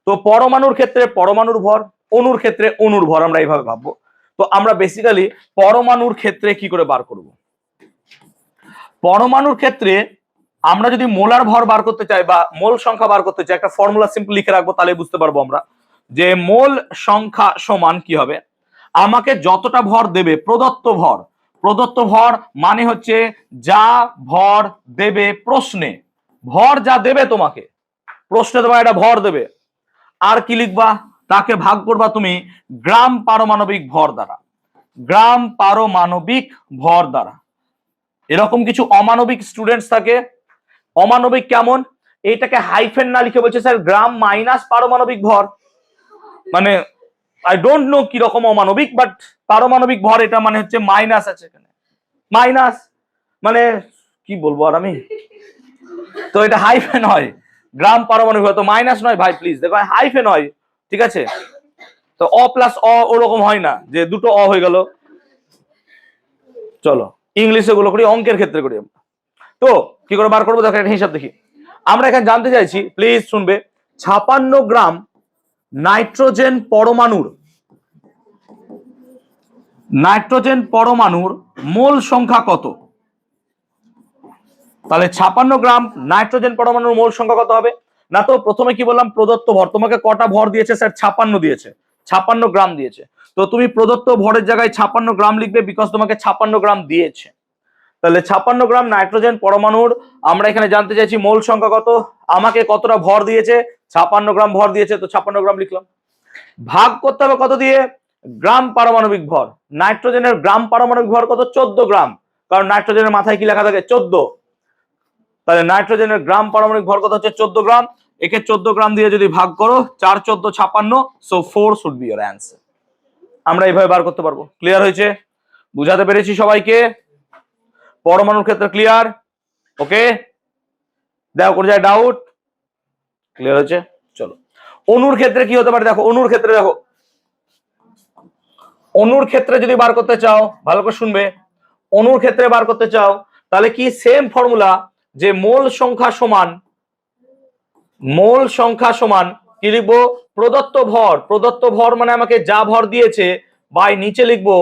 Speaker 1: তো পরমাণুর ক্ষেত্রে পরমাণুর ভর, অণুর ক্ষেত্রে অণুর ভর, আমরা এইভাবে ভাববো। তো আমরা বেসিক্যালি পরমাণুর ক্ষেত্রে কি করে বার করব। পরমাণুর ক্ষেত্রে আমরা যদি মোলার ভর বার করতে চাই বা মোল সংখ্যা বার করতে চাই, একটা ফর্মুলা সিম্পল লিখে রাখবো, তাহলে বুঝতে পারবো আমরা যে মোল সংখ্যা সমান কি হবে, আমাকে যতটা ভর দেবে, প্রদত্ত ভর, প্রদত্ত ভর মানে হচ্ছে যা ভর দেবে প্রশ্নে, ভর যা দেবে তোমাকে প্রশ্নে, তোমার একটা ভর দেবে, আর কি লিখবা, তাকে ভাগ করবা তুমি গ্রাম পারমাণবিক ভর দ্বারা, গ্রাম পারমাণবিক ভর দ্বারা। এরকম কিছু অমানবিক স্টুডেন্টস থাকে। অমানবিক কেমন, এইটাকে হাইফেন না লিখে বলছে স্যার গ্রাম মাইনাস পারমাণবিক ভর, মানে আই ডোন্ট নো কি রকম অমানবিক, বাট পারমাণবিক ভর এটা মানে হচ্ছে মাইনাস আছে এখানে, মাইনাস মানে কি বলবো আর আমি, তো এটা হাইফেন হয়, গ্রাম পারমাণবিক ভর, তো মাইনাস নয় ভাই প্লিজ, দেখো হাইফেন হয়, ঠিক আছে। তো অ প্লাস অ ওরকম হয় না যে দুটো অ হয়ে গেল। চলো ইংলিশে গুলো করি, অঙ্কের ক্ষেত্রে করি আমরা। তো কি করে বার করবো, দেখো একটা হিসাব দেখি। আমরা এখানে জানতে চাইছি, প্লিজ শুনবে, 56 গ্রাম নাইট্রোজেন পরমাণুর মোল সংখ্যা কত? তাহলে 56 গ্রাম নাইট্রোজেন পরমাণুর মোল সংখ্যা কত হবে? না তো প্রথমে কি বললাম, প্রদত্ত ভর। তোমাকে কটা ভর দিয়েছে স্যার? 56 দিয়েছে, 56 গ্রাম দিয়েছে। তো তুমি প্রদত্ত ভরের জায়গায় 56 গ্রাম লিখবে, বিকজ তোমাকে 56 গ্রাম দিয়েছে। তাহলে 56 গ্রাম নাইট্রোজেন পরমাণুর আমরা এখানে জানতে চাইছি মোল সংখ্যা কত। আমাকে কতটা ভর দিয়েছে? 56 গ্রাম ভর দিয়েছে, তো 56 গ্রাম লিখলাম। ভাগ করতে হবে কত দিয়ে? গ্রাম পারমাণবিক ভর। নাইট্রোজেনের গ্রাম পারমাণবিক ভর কত? 14 গ্রাম, কারণ নাইট্রোজেনের মাথায় কি লেখা থাকে? 14। তাহলে নাইট্রোজেনের গ্রাম পারমাণবিক ভর কত হচ্ছে? 14 গ্রাম। একে 14 গ্রাম দিয়ে যদি ভাগ করো, 4 14 56, so 4 should be your answer. আমরা এইভাবে বার করতে পারবো। ক্লিয়ার হয়েছে? বুঝাতে পেরেছি সবাইকে? পরমাণুর ক্ষেত্রে ক্লিয়ার? ওকে, দেখো করে যায় ডাউট? ক্লিয়ার হয়েছে? চলো, অণুর ক্ষেত্রে কি হতে পারে দেখো। অণুর ক্ষেত্রে দেখো, অণুর ক্ষেত্রে যদি বার করতে চাও, ভালো করে শুনবে, অণুর ক্ষেত্রে বার করতে চাও তাহলে কি সেম ফর্মুলা, যে মোল সংখ্যা সমান কি লিখবো? প্রদত্ত ভর মানে আমাকে যা ভর দিয়েছে, বাই নিচে লিখবো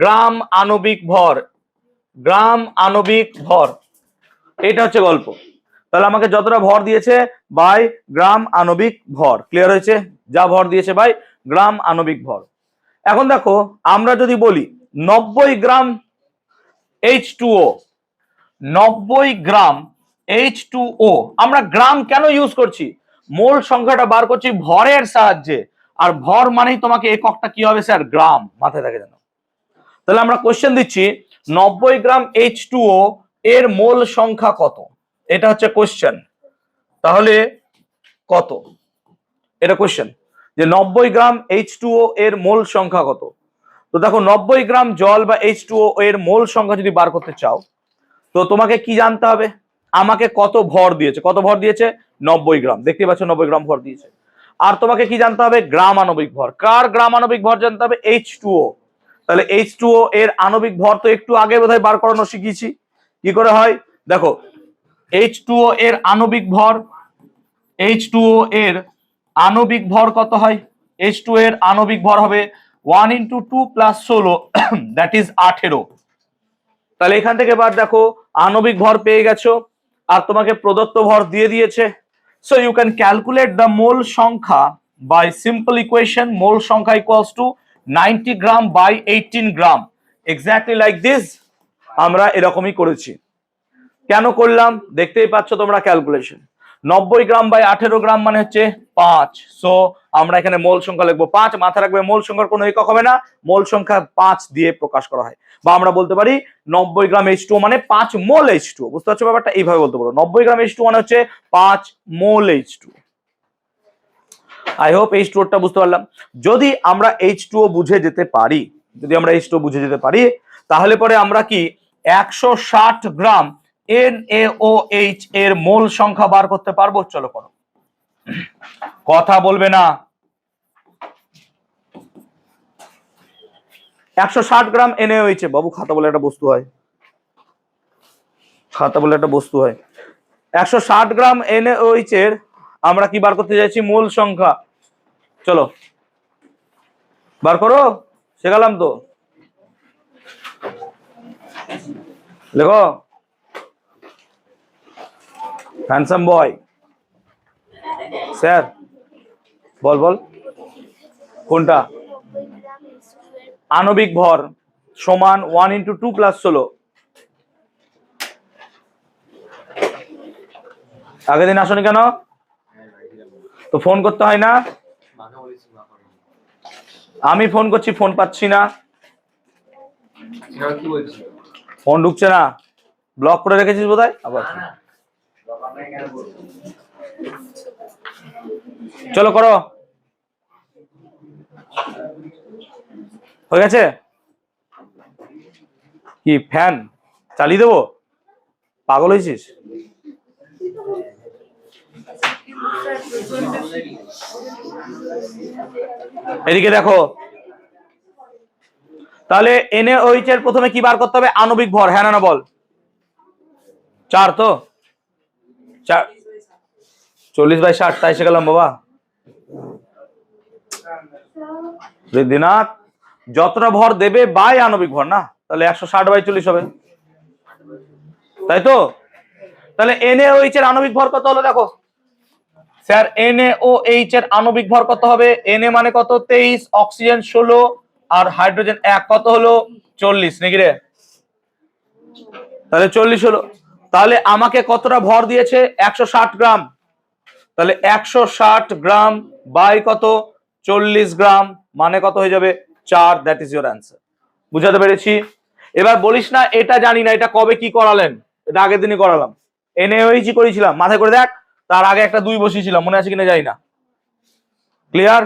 Speaker 1: গ্রাম আণবিক ভর। এটা হচ্ছে গল্প। তাহলে আমাকে যতটা ভর দিয়েছে বাই গ্রাম আণবিক ভর। ক্লিয়ার হয়েছে? যা ভর দিয়েছে বাই গ্রাম আণবিক ভর। এখন দেখো, আমরা যদি বলি 90 গ্রাম H2O, 90 গ্রাম H2O, আমরা গ্রাম কেন ইউজ করছি? মোল সংখ্যাটা বার করছি ভরের সাহায্যে, আর ভর মানেই তোমাকে এককটা কি হবে স্যার? গ্রাম। মাথায় থাকে যেন। তাহলে আমরা কোশ্চেন দিচ্ছি 90 গ্রাম H2O এর মোল সংখ্যা কত? এটা হচ্ছে কোশ্চেন। তাহলে কত? এটা কোশ্চেন যে 90 গ্রাম H2O এর মোল সংখ্যা কত। তো দেখো, 90 গ্রাম জল বা H2O এর মোল সংখ্যা যদি বার করতে চাও, তো তোমাকে কি জানতে হবে? আমাকে কত ভর দিয়েছে? কত ভর দিয়েছে? 90 গ্রাম। দেখতে পাচ্ছ 90 গ্রাম ভর দিয়েছে। আর তোমাকে কি জানতে হবে? গ্রাম আণবিক ভর। কার গ্রাম আণবিক ভর জানতে হবে? H2O। তাহলে H2O এর আণবিক ভর তো একটু আগে বোধহয় বার করানো শিখিয়েছি। কি করে হয় দেখো, H2O এর আণবিক ভর, H2O এর আণবিক ভর কত হয়? H2O এর আণবিক ভর হবে 1 × 2 + 16, দ্যাট ইজ 18। তাহলে এখান থেকে এবার দেখো, আণবিক ভর পেয়ে গেছো, আর তোমাকে প্রদত্ত ভর দিয়ে দিয়েছে। So you can calculate the mole সংখ্যা বাই সিম্পল ইকুয়েশন। মোল সংখ্যা equals to 90 gram by 18 gram. Exactly like this আমরা এরকমই করেছি। কেন করলাম দেখতেই পাচ্ছ তোমরা ক্যালকুলেশন। 90 গ্রাম বাই 18 গ্রাম মানে হচ্ছে 5। সো আমরা এখানে মোল সংখ্যা লিখবো 5। মাথা রাখবে, মোল সংখ্যার কোনো একক হবে না, মোল সংখ্যা 5 দিয়ে প্রকাশ করা হয়। বা আমরা বলতে পারি 90 গ্রাম H2O মানে 5 মোল H2O। বুঝতে পারছো ব্যাপারটা? এইভাবে বলতে পারো 90 গ্রাম H2O মানে হচ্ছে 5 মোল H2O। আই হোপ H2O বুঝতে পারলাম। যদি আমরা H2O বুঝে যেতে পারি, তাহলে পরে আমরা কি 160 গ্রাম NaOH এর মোল সংখ্যা বার করতে পারবো? চলো করো। কথা বলবে না। 160 গ্রাম NaOH এ, বাবু খাতা বলে একটা বস্তু হয়, 160 গ্রাম NaOH এর আমরা কি বার করতে চাইছি? মোল সংখ্যা। চলো বার করো, শেখালাম তো। লেখো, হ্যান্ডসাম বয়। স্যার বল কোনটা? আণবিক ভর সমান 1 × 2 + 16। আগের দিন আসনি কেন? তো ফোন করতে হয় না? আমি ফোন করছি, ফোন পাচ্ছি না, ফোন ঢুকছে না। ব্লক করে রেখেছিস বোধহয়। আবার চলো করো, হয়ে গেছে? কি ফ্যান চালিয়ে দেবো? পাগল হয়েছিস? এদিকে দেখো, তাহলে NaOH এর প্রথমে কি বার করতে হবে? আণবিক ভর। হ্যাঁ না বল? 4 তো 4। 40/60 তাই এসে গেলাম বাবা। ঋদ্ধিনাথ যতটা ভর দেবে বাই আণবিক ভর না, তাহলে 160/40 হবে, তাই তো? তাহলে NaOH এর আণবিক ভর কত হলো দেখো স্যার, NaOH এর আণবিক ভর কত হবে? Na মানে কত? 23, অক্সিজেন 16 আর হাইড্রোজেন 1, কত হলো? 40 নাকি রে? তাহলে 40 হলো। তাহলে আমাকে কতটা ভর দিয়েছে? 160 গ্রাম। তাহলে 160 গ্রাম বাই কত? 40 গ্রাম, মানে কত হয়ে যাবে? 4। That is your answer. বুঝাতে পেরেছি? এবার বলিস না এটা জানি না, এটা কবে কি করালেন? এটা আগের দিনই করালাম, NaOH করেছিলাম, মাথায় করে দেখ। তার আগে একটা 2 বসিয়েছিলাম, মনে আছে কিনা জানি না। ক্লিয়ার?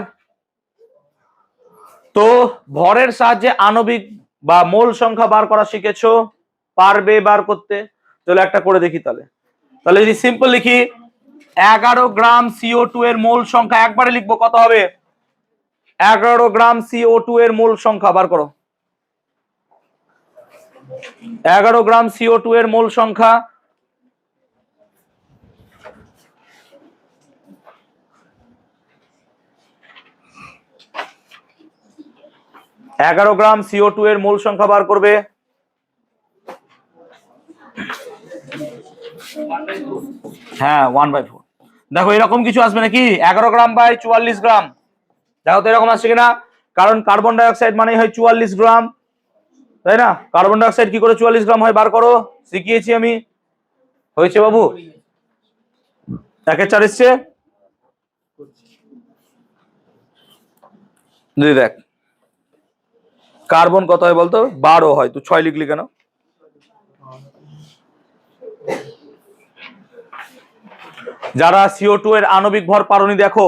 Speaker 1: তো ভরের সাহায্যে আণবিক বা মোল সংখ্যা বার করা শিখেছো, পারবে বার করতে? চলো একটা করে দেখি তাহলে। তাহলে যদি সিম্পল লিখি 11 গ্রাম CO2 এর মোল সংখ্যা, একবারে লিখবো, কত হবে? 11 গ্রাম CO2 এর মোল সংখ্যা বার করো। 11 গ্রাম CO2 এর মোল সংখ্যা, গ্রাম CO2 এর মোল সংখ্যা বার করবে। হ্যাঁ 1/4। দেখো এরকম কিছু আসবে নাকি? 11 গ্রাম বাই 44 গ্রাম, দেখো তো এরকম আসছে কিনা? কারণ কার্বন ডাই অক্সাইড মানে হয় 44 গ্রাম, তাই না? কার্বন ডাই অক্সাইড কি করে 44 গ্রাম হয় বার করো, শিখিয়েছি আমি। হয়েছে বাবু? 1/4 এসছে। দেখ কার্বন কত হয় বলতো? 12 হয়, তুই 6 লিখলি কেন? যারা CO2 এর আণবিক ভর পারোনি দেখো,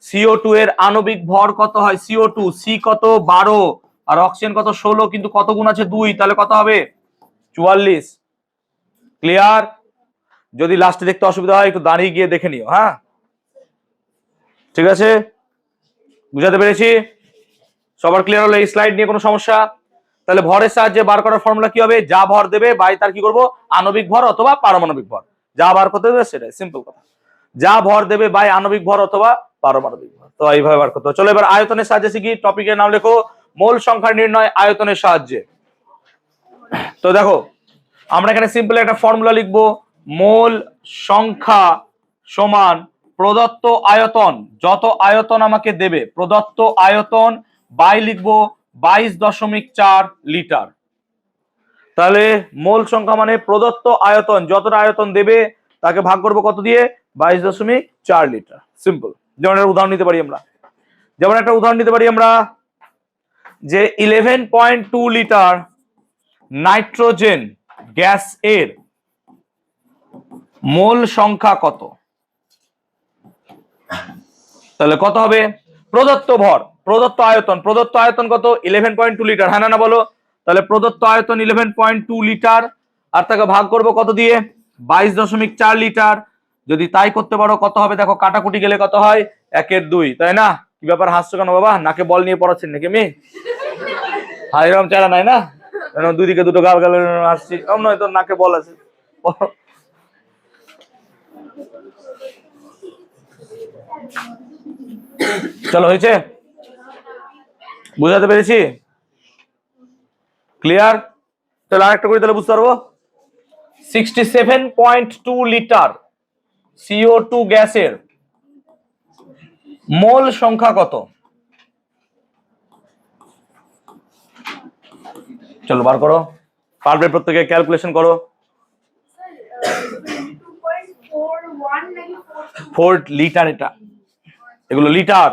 Speaker 1: CO2 এর আণবিক ভর কত হয়? CO2 C কত? 12 আর অক্সিজেন কত? 16, কিন্তু কত গুণ আছে? 2, তাহলে কত হবে? 44। ক্লিয়ার? যদি লাস্টে দেখতে অসুবিধা হয় একটু দাঁড়িয়ে গিয়ে দেখে নিও, হ্যাঁ? ঠিক আছে, বুঝাতে পেরেছি? সবার ক্লিয়ার হলো? এই স্লাইড নিয়ে কোনো সমস্যা? তাহলে ভরের সাহায্যে বার করার ফর্মুলা কি হবে? যা ভর দেবে বাই তার কি করব? আণবিক ভর অথবা পারমাণবিক ভর। যা বার করতে দেবে সেটাই, সিম্পল কথা। যা ভর দেবে বাই আণবিক ভর অথবা পারমাণবিক ভর। তো এইভাবে বার করতে হবে। চলো এবার আয়তনের সাহায্যে শিখি। টপিকের নাম লেখো মোল সংখ্যা নির্ণয় আয়তনের সাহায্যে। তো দেখো আমরা এখানে সিম্পল একটা ফর্মুলা লিখবো, মোল সংখ্যা সমান প্রদত্ত আয়তন, যত আয়তন আমাকে দেবে প্রদত্ত আয়তন বাই লিখবো 22.4 লিটার। তাহলে মোল সংখ্যা মানে প্রদত্ত আয়তন, যতটা আয়তন দেবে তাকে ভাগ করবো কত দিয়ে? 22.4 লিটার। সিম্পল। যেমন একটা উদাহরণ নিতে পারি আমরা, যে 11.2 লিটার নাইট্রোজেন গ্যাস এর মোল সংখ্যা কত? তাহলে কত হবে? প্রদত্ত ভর, প্রদত্ত আয়তন কত? 11.2 লিটার, হ্যাঁ না বলো? তাহলে প্রদত্ত আয়তন 11.2 লিটার, আর তাকে ভাগ করব কত দিয়ে? 22.4 লিটার। যদি তাই করতে পারো কত হবে দেখো, কাটাকুটি গেলে কত হয়? 1/2, তাই না? কি ব্যাপার, হাসছো কেন বাবা? নাকে বল নিয়ে পড়াচ্ছেন নাকি আমি? এরকম চারা নাই না, দুই দিকে দুটো গাল গাল আসছি, নয় তো নাকে বল আছে। চলো হয়েছে? বুঝাতে পেরেছি? ক্লিয়ার? তাহলে আরেকটা করি, তাহলে বুঝতে পারবো। 67.2 লিটার CO2 গ্যাসের মোল সংখ্যা কত? চলো বার করো, পারবে প্রত্যেকে, ক্যালকুলেশন করো। 4 লিটার, এটা এগুলো লিটার।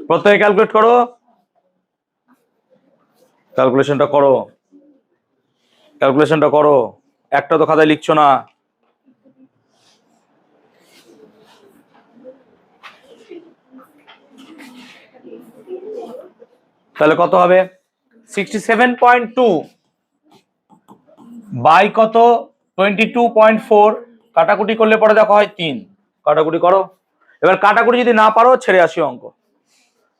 Speaker 1: প্রত্যেকে ক্যালকুলেট করো, ক্যালকুলেশনটা করো। একটা তো খাতায় লিখছো না। তাহলে কত হবে? 67.2 বাই কত? 22.4, কাটাকুটি করলে পরে দেখো হয় 3। কাটাকুটি করো। এবার কাটাকুটি যদি না পারো ছেড়ে আসি অঙ্ক,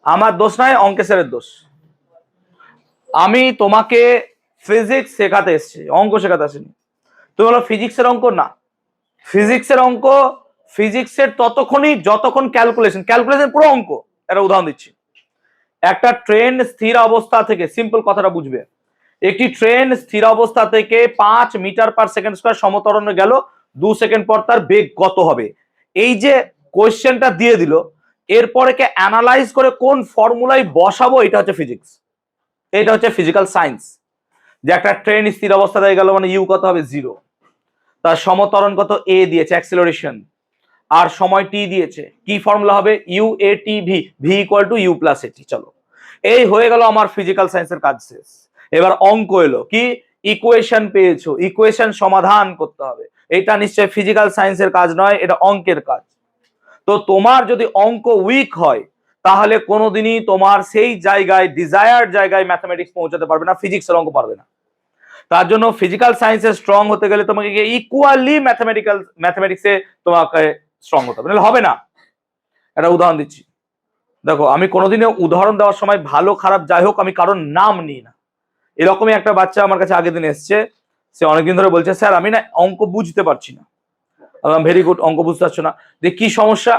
Speaker 1: আমার দোষ নয়, অঙ্কে স্যারের দোষ। আমি তোমাকে ফিজিক্স শেখাতে এসেছি, অঙ্ক শেখাতে আসেনি। তুমি বলো ফিজিক্সের অঙ্ক না, ফিজিক্সের অঙ্ক ফিজিক্সের ততক্ষণই যতক্ষণ ক্যালকুলেশন পুরো অঙ্ক। একটা উদাহরণ দিচ্ছি, একটা ট্রেন স্থির অবস্থা থেকে, সিম্পল কথাটা বুঝবে, একটি ট্রেন স্থির অবস্থা থেকে 5 মিটার পার সেকেন্ড স্কয়ার সমত্বরণে গেল, 2 সেকেন্ড পর তার বেগ কত হবে। এই যে কোয়েশ্চেনটা দিয়ে দিল, এরপরে কে অ্যানালাইজ করে কোন ফর্মুলায় বসাবো, এটা হচ্ছে ফিজিক্স, এটা হচ্ছে ফিজিক্যাল সায়েন্স। যে একটা ট্রেন স্থির অবস্থায় গেল মানে ইউ কত হবে 0, তার সমত্বরণ কত এ দিয়েছে অ্যাক্সিলারেশন, আর সময় টি দিয়েছে, কি ফর্মুলা হবে u a t v, v equal to u plus a t. চলো এই হয়ে গেল আমার ফিজিক্যাল সায়েন্সের কাজ শেষ। এবার অঙ্ক এলো, কি ইকুয়েশন পেয়েছো, ইকুয়েশন সমাধান করতে হবে। এটা নিশ্চয়ই ফিজিক্যাল সায়েন্সের কাজ নয়, এটা অঙ্কের কাজ। তো তোমার যদি অঙ্ক উইক হয় তাহলে কোনোদিনই তোমার সেই জায়গায়, ডিজায়ার্ড জায়গায় ম্যাথমেটিক্স পৌঁছাতে পারবে না, ফিজিক্সের অঙ্ক পারবে না। তার জন্য ফিজিক্যাল সায়েন্সে স্ট্রং হতে গেলে তোমাকে ইকুয়ালি ম্যাথমেটিক্সে তোমাকে স্ট্রং হতে হবে, নাহলে হবে না। একটা উদাহরণ দিচ্ছি, দেখো আমি কোনোদিনও উদাহরণ দেওয়ার সময় ভালো খারাপ যাই হোক আমি কারোর নাম নিই না। এরকমই একটা বাচ্চা আমার কাছে আগের দিন এসছে, সে অনেকদিন ধরে বলছে স্যার আমি না অঙ্ক বুঝতে পারছি না। বললাম ভেরি গুড, অঙ্ক বুঝতে পারছো না, যে কি সমস্যা,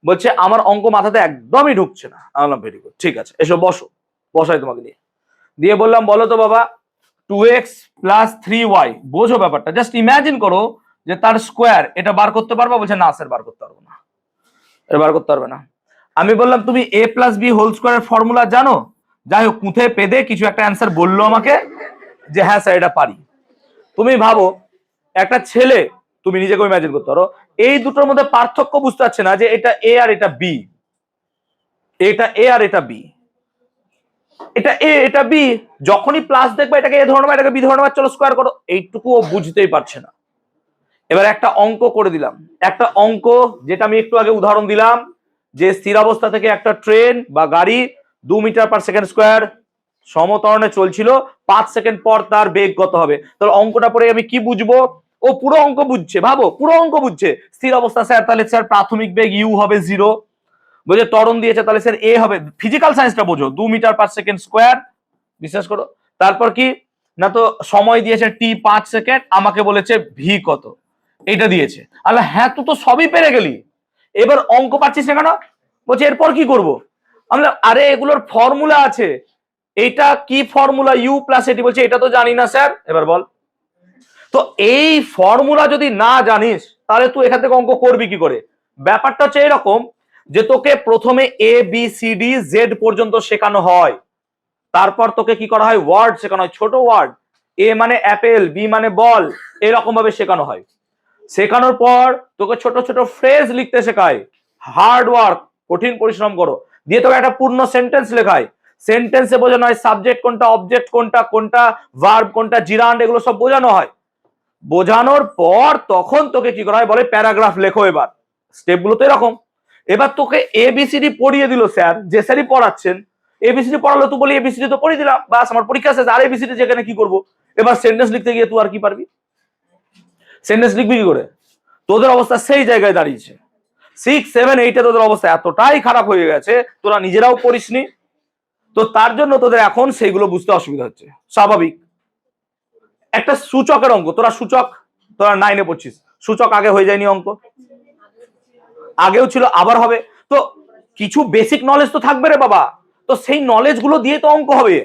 Speaker 1: বলছে আমার অঙ্ক মাথাতে একদমই ঢুকছে না। বললাম ভেরি গুড, ঠিক আছে এসো বসো, বসাই তোমাকে দিয়ে বললাম বলো তো বাবা 2x প্লাস 3y, বোঝো ব্যাপারটা, জাস্ট ইমাজিন করো যে তার স্কোয়ার, এটা বার করতে পারবা? বলছে না স্যার বার করতে পারবো না, এটা বার করতে পারবে না। আমি বললাম তুমি a প্লাস বি হোল স্কোয়ারের ফর্মুলা জানো? যাই হোক কুঁথে পেদে কিছু একটা অ্যান্সার বললো আমাকে যে হ্যাঁ স্যার এটা পারি। তুমি ভাবো একটা ছেলে, তুমি নিজেকে ইমাজিন করতে পারো, এই দুটোর মধ্যে পার্থক্য বুঝতে পারছে না যে এটা এ আর এটা বি, এটা এ আর এটা বি, এটা এ এটা বি, যখনই প্লাস দেখবে এটাকে এ ধরে নেবা, এটাকে বি ধরে নেবা, চলো স্কোয়ার করো, এইটুকু ও বুঝতেই পারছে না। এবার একটা অঙ্ক করে দিলাম, একটা অঙ্ক যেটা আমি একটু আগে উদাহরণ দিলাম, যে স্থির অবস্থা থেকে একটা ট্রেন বা গাড়ি 2 মিটার পার সেকেন্ড স্কোয়ার সমত্বরণে চলছিল, 5 সেকেন্ড পর তার বেগ কত হবে। তাহলে অঙ্কটা পরে আমি কি বুঝবো? ও পুরো অঙ্ক বুঝছে, ভাবো পুরো অঙ্ক বুঝছে। স্থির অবস্থা স্যার, তাহলে স্যার প্রাথমিক বেগ ইউ হবে 0, বুঝে ত্বরণ দিয়েছে তাহলে স্যার এ হবে, ফিজিক্যাল সায়েন্সটা বোঝো, 2 মিটার পার সেকেন্ড স্কোয়ার, বিশ্বাস করো। তারপর কি না, তো সময় দিয়েছে টি 5 সেকেন্ড, আমাকে বলেছে ভি কত, এটা দিয়েছে। আল্লাহ হ্যাঁ তুই তো সবই পেরে গেলি, এবার অঙ্ক পাচ্ছিস না কেন? বলছে এরপর কি করব? আমরা আরে এগুলোর ফর্মুলা আছে, এটা কি ফর্মুলা ইউ প্লাস এটি, বলছে এটা তো জানি না স্যার, এবার বল। তো এই ফর্মুলা যদি না জানিস তাহলে তুই এখান থেকে অঙ্ক করবি কি করে? ব্যাপারটা হচ্ছে এরকম যে তোকে প্রথমে A B C D Z পর্যন্ত শেখানো হয়, তারপর তোকে কি করা হয় ওয়ার্ড শেখানো হয়, ছোট ওয়ার্ড, এ মানে অ্যাপেল, বি মানে বল, এরকম ভাবে শেখানো হয়। শেখানোর পর তোকে ছোট ছোট ফ্রেজ লিখতে শেখায়, হার্ড ওয়ার্ক, কঠিন পরিশ্রম করো, দিয়ে তোকে একটা পূর্ণ সেন্টেন্স লেখায়, সেন্টেন্সে বোঝানো হয় সাবজেক্ট কোনটা, অবজেক্ট কোনটা, কোনটা ভার্ব কোনটা, জিরান্ড, এগুলো সব বোঝানো হয়। বোঝানোর পর তখন তোকে কি করা হয় বলে প্যারাগ্রাফ লেখো। এবার স্টেপগুলো তো এরকম। এবার তোকে এবিসিডি পড়িয়ে দিল স্যার, যে স্যারই পড়াচ্ছেন, এবিসিডি পড়ালো, তুই বলি এবিসিডি তো পড়িয়ে দিলাম, বাস আমার পরীক্ষা শেষ, আর এবিসিডি যেখানে কি করবো? এবার সেন্টেন্স লিখতে গিয়ে তুই আর কি পারবি? সেন্টেন্স লিখবি কি করে? তোদের অবস্থা সেই জায়গায় দাঁড়িয়েছে। 6, 7, 8 তোদের অবস্থা এতটাই খারাপ হয়ে গেছে, তোরা নিজেরাও পড়িসনি, তো তার জন্য তোদের এখন সেইগুলো বুঝতে অসুবিধা হচ্ছে, স্বাভাবিক। একটা সূচকের অঙ্ক, তোরা 9-এ পড়ছিস, সূচক আগে হয়ে যায়নি অঙ্ক? আগেও ছিল, আবার হবে। তো কিছু বেসিক নলেজ তো থাকবে রে বাবা, তো সেই নলেজ গুলো দিয়ে তো অঙ্ক হবে।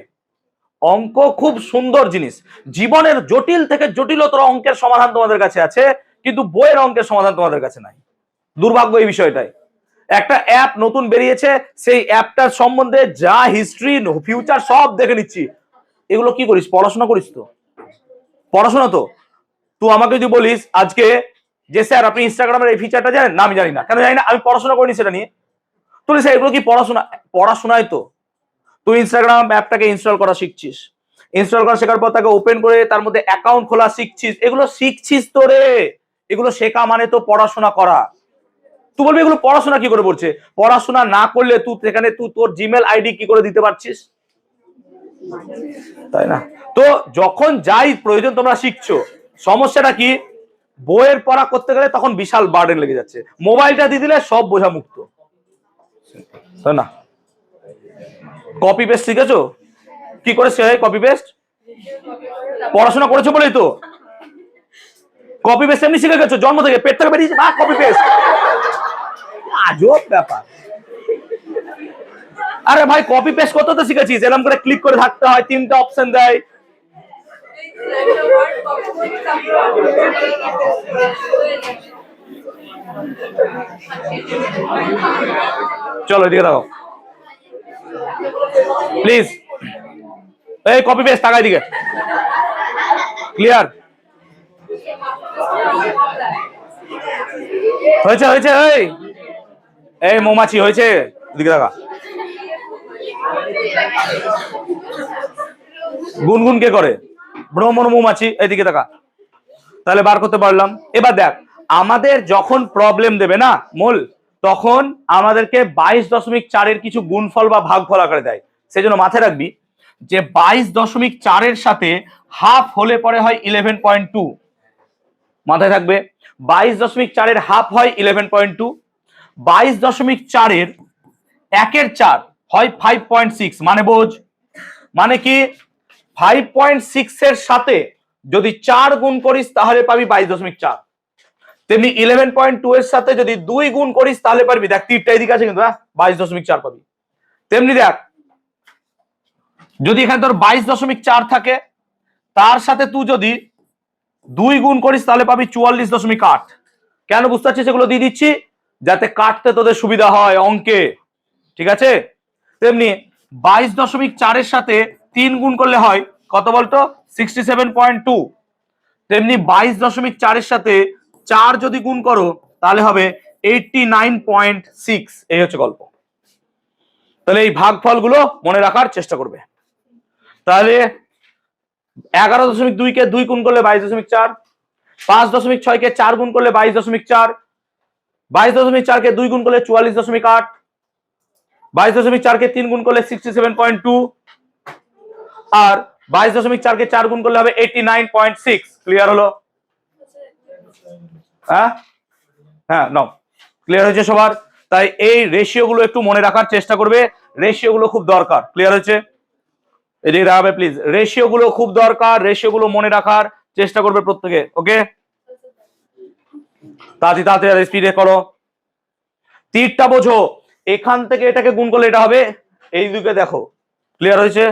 Speaker 1: অঙ্ক খুব সুন্দর জিনিস, জীবনের জটিল থেকে জটিলতর অঙ্কের সমাধান তোমাদের কাছে আছে, কিন্তু বইয়ের অঙ্কের সমাধান তোমাদের কাছে নাই। দুর্ভাগ্য এই বিষয়টাই। একটা অ্যাপ নতুন বেরিয়েছে, সেই অ্যাপটার সম্বন্ধে যা হিস্ট্রি ফিউচার সব দেখে নিচ্ছি। এগুলো কি করিস? পড়াশোনা করিস তো? পড়াশোনা তো তুই আমাকে যদি বলিস আজকে যে স্যার আপনি ইনস্টাগ্রামের এই ফিচারটা জানেন, না আমি জানি না। কেন জানি না? আমি পড়াশোনা করিনি সেটা নিয়ে। তুই স্যার এগুলো কি পড়াশোনা? পড়াশোনায় তো তুই ইনস্টাগ্রাম অ্যাপটাকে ইনস্টল করা শিখছিস, ইনস্টল করা শেখার পর তাকে ওপেন করে তার মধ্যে অ্যাকাউন্ট খোলা শিখছিস, এগুলো শিখছিস তো রে। এগুলো শেখা মানে তো পড়াশোনা করা। তুই বলবি এগুলো পড়াশোনা কি করে পড়ছে? পড়াশোনা না করলে তুই সেখানে তুই তোর জিমেল আইডি কি করে দিতে পারছিস? তাই না? তো যখন যাই প্রয়োজন তোমরা শিখছো, সমস্যাটা কি? বইয়ের পড়া করতে গেলে তখন বিশাল বার্ডেন লেগে যাচ্ছে, মোবাইলটা দিয়ে দিলে সব বোঝা মুক্ত, তাই না? কপি পেস্ট শিখেছো? কি করেছে কপি পেস্ট? পড়াশোনা করেছো বলেই তো কপি পেস্ট এমনি শিখে গেছো, জন্ম থেকে পেট থেকে বেরিয়েছে কপি পেস্ট। আজব ব্যাপার। আরে ভাই কপি পেস্ট কত তো শিখেছিস, এরকম করে ক্লিক করে থাকতে হয়, তিনটা অপশন দেয়। চলো এদিকে দেখো প্লিজ, এই কপি পেস্ট টাকা এদিকে, ক্লিয়ার হয়েছে? হয়েছে এই মৌমাছি হয়েছে, এদিকে দেখা। গুনগুন কে করে? ভ্রমণ মৌমাছি, এইদিকে দেখা। তাহলে বার করতে পারলাম। এবার দেখ, আমাদের যখন প্রবলেম দেবে না মোল, তখন আমাদেরকে 22.4 কিছু গুণফল বা ভাগফল আকারে দেয়। সেই জন্য মাথায় রাখবি যে 22.4 সাথে হাফ হলে পরে হয় 11.2। মাথায় থাকবে 22.4 হাফ হয় 11.2, 22.4 1/4 হয় 5.6। মানে বোঝ, মানে কি 5.6 এর সাথে যদি 4 গুণ করিস তাহলে পাবি 22.4। তেমনি 11.2 এর সাথে যদি 2 গুণ করিস তাহলে পারবি, দেখ তীরটা এদিকে আছে কিন্তু 22.4 পাবি। তেমনি দেখ যদি এখানে তোর 22.4 থাকে, তার সাথে তুই যদি 2 গুণ করিস তাহলে পাবি 44.8। কেন বুঝতে পারছিস? সেগুলো দিয়ে দিচ্ছি যাতে কাটতে তোদের সুবিধা হয় অঙ্কে, ঠিক আছে? তেমনি 22.4 এর সাথে 3 গুণ করলে হয় কত বলতো? 67.2। তেমনি 22.4 এর সাথে 4 যদি গুণ করো তাহলে হবে 89.6। এই হচ্ছে গল্প। তাহলে এই ভাগফলগুলো মনে রাখার চেষ্টা করবে। তাহলে 11.2 কে 2 গুণ করলে 22.4, 5.6 কে 4 গুণ করলে 22.4, 22.4 কে 2 গুণ করলে 44.8, 22.4 কে 3 গুণ করলে 67.2, আর 22.4 কে 4 গুণ করলে হবে 89.6। ক্লিয়ার হলো? হ্যাঁ হ্যাঁ নাও, ক্লিয়ার হয়েছে সবার? তাই এই রেশিও গুলো একটু মনে রাখার চেষ্টা করবে, রেশিও গুলো খুব দরকার। ক্লিয়ার হয়েছে? এদিকে রাখবে প্লিজ, রেশিও গুলো খুব দরকার, রেশিও গুলো মনে রাখার চেষ্টা করবে প্রত্যেকে। ওকে, তাড়াতাড়ি তাড়াতাড়ি স্পিডে করো। তীরটা বোঝো, এখান থেকে এটাকে গুণ করলে এটা হবে এই দিকে, দেখো ক্লিয়ার হয়েছে?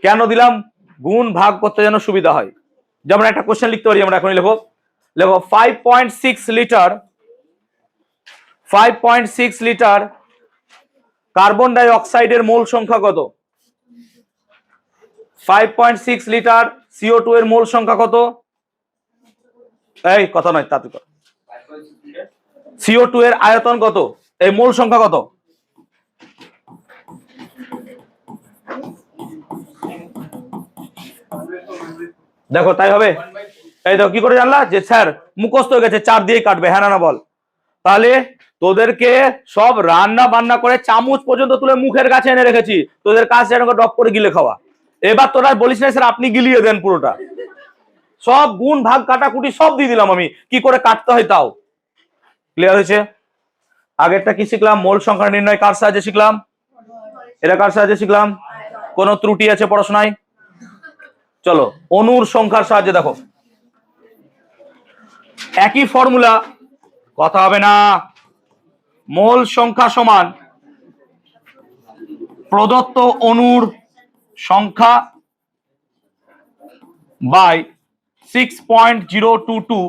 Speaker 1: কেন দিলাম? গুণ ভাগ করতে যেন সুবিধা হয়। যেমন একটা কোশ্চেন লিখতে পারি আমরা, এখনই লেখো। 5.6 লিটার, 5.6 লিটার কার্বন ডাই অক্সাইডের মোল সংখ্যা কত? 5.6 লিটার CO2 এর মোল সংখ্যা কত? এই কথা নয়, তাতে কর। CO2 এর আয়তন কত? এই মোল সংখ্যা কত? দেখো তাই হবে। এই দেখো কি করে জানলা যে স্যার মুখস্থ হয়ে গেছে, 4 দিয়ে কাটবে, হ্যাঁ না বল। তাহলে তোদেরকে সব রান্না বান্না করে চামচ পর্যন্ত তুলে মুখের কাছে এনে রেখেছি, তোদের কাছে যেন ডপ করে গিলে খাওয়া। এবার তোরা বলিস না স্যার আপনি গিলিয়ে দেন পুরোটা। সব গুণ ভাগ কাটাকুটি সব দিয়ে দিলাম আমি, কি করে কাটতে হয় তাও। ক্লিয়ার হয়েছে? আগেরটা কি শিখলাম? মোল সংখ্যা নির্ণয় কার সাহায্যে শিখলাম? এটা কার সাহায্যে শিখলাম? কোনো ত্রুটি আছে পড়াশোনায়? চলো অণুর সংখ্যার সাহায্যে দেখো, একই ফর্মুলা, কথা হবে না। মোল সংখ্যা সমান প্রদত্ত অণুর সংখ্যা বাই 6.022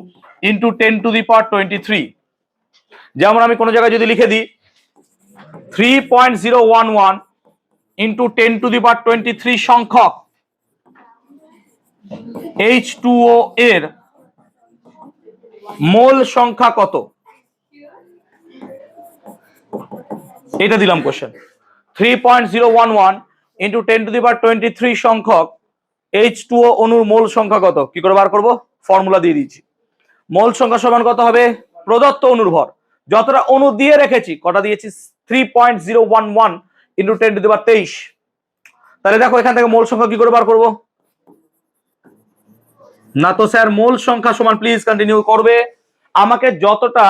Speaker 1: ইন্টু 10⁻23। যেমন আমি কোনো জায়গায় যদি লিখে দিই 3.011 ইন্টু 10⁻23 সংখ্যক H2O এর মোল সংখ্যা কত? এটা দিলাম কোশ্চেন। 3.011 ইন্টু 10⁻23 সংখ্যক H2O অণুর মোল সংখ্যা কত? কি করে বার করব? ফর্মুলা দিয়ে দিয়েছি। মোল সংখ্যা সমান কত হবে? প্রদত্ত অণুর ভর, যতটা অণু দিয়ে রেখেছি, কটা দিয়েছি? 3.011 ইন্টু 10⁻23। তাহলে দেখো এখান থেকে মোল সংখ্যা কি করে বার করব? না তো স্যার মোল সংখ্যা সমান, প্লিজ কন্টিনিউ করবে। আমাকে যতটা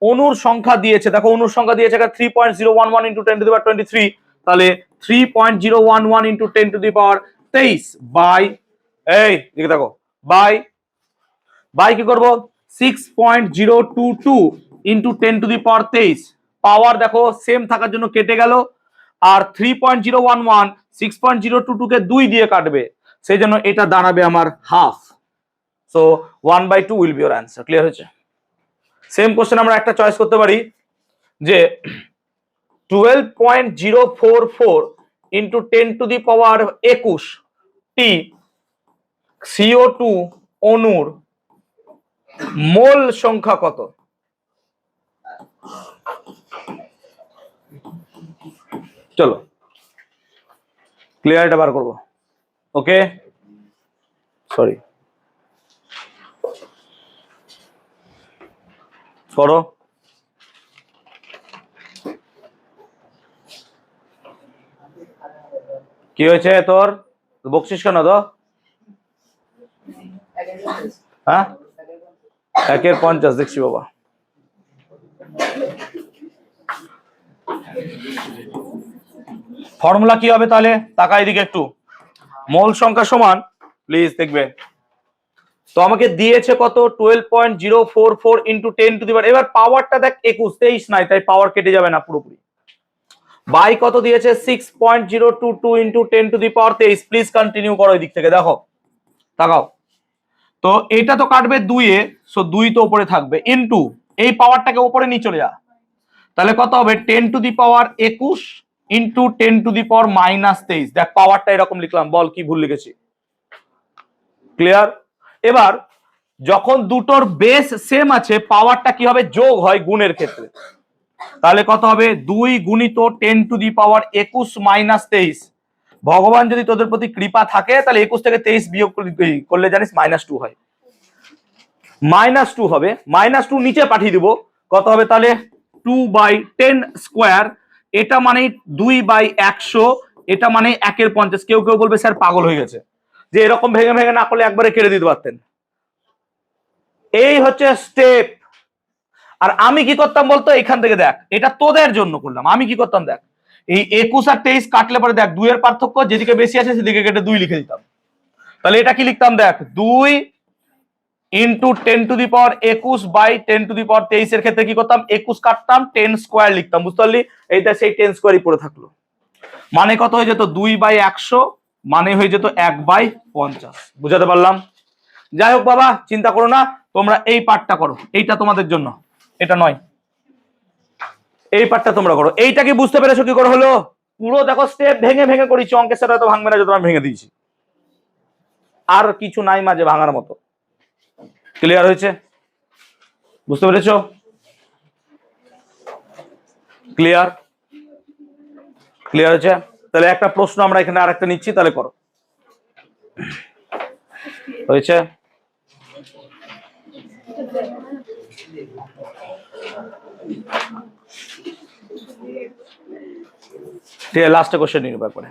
Speaker 1: অণুর সংখ্যা দিয়েছে, দেখো অণুর সংখ্যা দিয়েছে 3.011 ইন্টু 10⁻23, তাহলে 3.011 ইন্টু 10⁻23 23 বাই, এই দিকে দেখো, বাই কি করব 6.022 ইন্টু 10⁻23। পাওয়ার দেখো সেম থাকার জন্য কেটে গেল, আর 3.011 6.022 কে 2 দিয়ে কাটবে, সেই জন্য এটা দাঁড়াবে আমার half. So 1/2 will be your answer. Clear হয়েছে? সেম কোশ্চেন আমরা একটা চয়েস করতে পারি যে 12.044 ইন্টু 10⁻21 টি CO2 অণুর মোল সংখ্যা কত? চলো ক্লিয়ার, এটা বার করবো। ওকে, সরি, করো। কি হয়েছে তোর, বকশিস কেন তো? হ্যাঁ, 1/50 দেখছি বাবা। ফর্মুলা কি হবে তাহলে, তাকা এদিকে একটু। মোল সংখ্যা সমান, প্লিজ দেখবে তো আমাকে দিয়েছে কত 12.044 ইন্টু 10⁻, এবার পাওয়ারটা দেখ 21, 23 নাই, তাই পাওয়ার কেটে যাবে না পুরোপুরি। বাই কত দিয়েছে 6.022 ইন্টু 10⁻23। প্লিজ কন্টিনিউ করো এই দিক থেকে, দেখো তাকাও তো, এটা তো কাটবে 2 এ, সো 2 তো উপরে থাকবে, ইন্টু এই পাওয়ারটাকে উপরে নিয়ে চলে যা, তাহলে কত হবে 10⁻21 ইন্টু 10⁻−23। দেখ পাওয়ারটা এরকম লিখলাম, বল কি ভুল লিখেছি? ক্লিয়ার? এবার যখন দুটোর বেস সেম আছে, পাওয়ারটা কি হবে, যোগ হয় গুণের ক্ষেত্রে, তাহলে কত হবে 2 গুণিত 10⁻21 - 23। ভগবান যদি তোদের প্রতি কৃপা থাকে তাহলে 21 থেকে 23 বিয়োগ করলে জানিস -2 হয়, -2 হবে। -2 নিচে পাঠিয়ে দিব, কত হবে তাহলে 2/10 স্কোয়ার, এটা মানে 2/100, এটা মানে 1/50। কেউ কেউ বলবে স্যার পাগল হয়ে গেছে, যে এরকম ভেঙে ভেঙে না করলে একবারে কেটে দিতে পারতেন। এই হচ্ছে স্টেপ। আর আমি কি করতাম বলতো, এখান থেকে দেখ, এটা তোদের জন্য করলাম, আমি কি করতাম দেখ, এই 21 আর 23 কাটলে পরে দেখ 2 এর পার্থক্য, যেদিকে বেশি আছে সেদিকে কেটে 2 লিখে দিতাম। তাহলে এটা কি লিখতাম দেখ, 2 ইন্টু 10⁻21 বাই 10⁻23 এর ক্ষেত্রে কি করতাম, 21 কাটতাম, 10 স্কোয়ার লিখতাম, বুঝতে পারলি? এইটা সেই 10 স্কোয়ারই পড়ে থাকলো, মানে কত হয়ে যেত 2/100, মানে হয়ে যেত 1/50। বুঝাতে পারলাম? যাই হোক বাবা, চিন্তা করো না, তোমরা এই পার্টটা করো, এইটা তোমাদের জন্য, এটা নয়, এই পার্টটা তোমরা করো। এইটা কি বুঝতে পেরেছো কি করে হলো? পুরো দেখো স্টেপ ভেঙে ভেঙে করেছি, অঙ্কের সাথে তো ভাঙবে না, যত আমি ভেঙে দিয়েছি, আর কিছু নাই মাঝে ভাঙার মতো। ক্লিয়ার হয়েছে? বুঝতে পেরেছো? ক্লিয়ার? ক্লিয়ার হয়েছে? তাহলে একটা প্রশ্ন আমরা এখানে আরেকটা নিচ্ছি, তাহলে করো। হয়েছে? ঠিক আছে, লাস্টে কোশ্চেন নিয়ে ব্যাপারে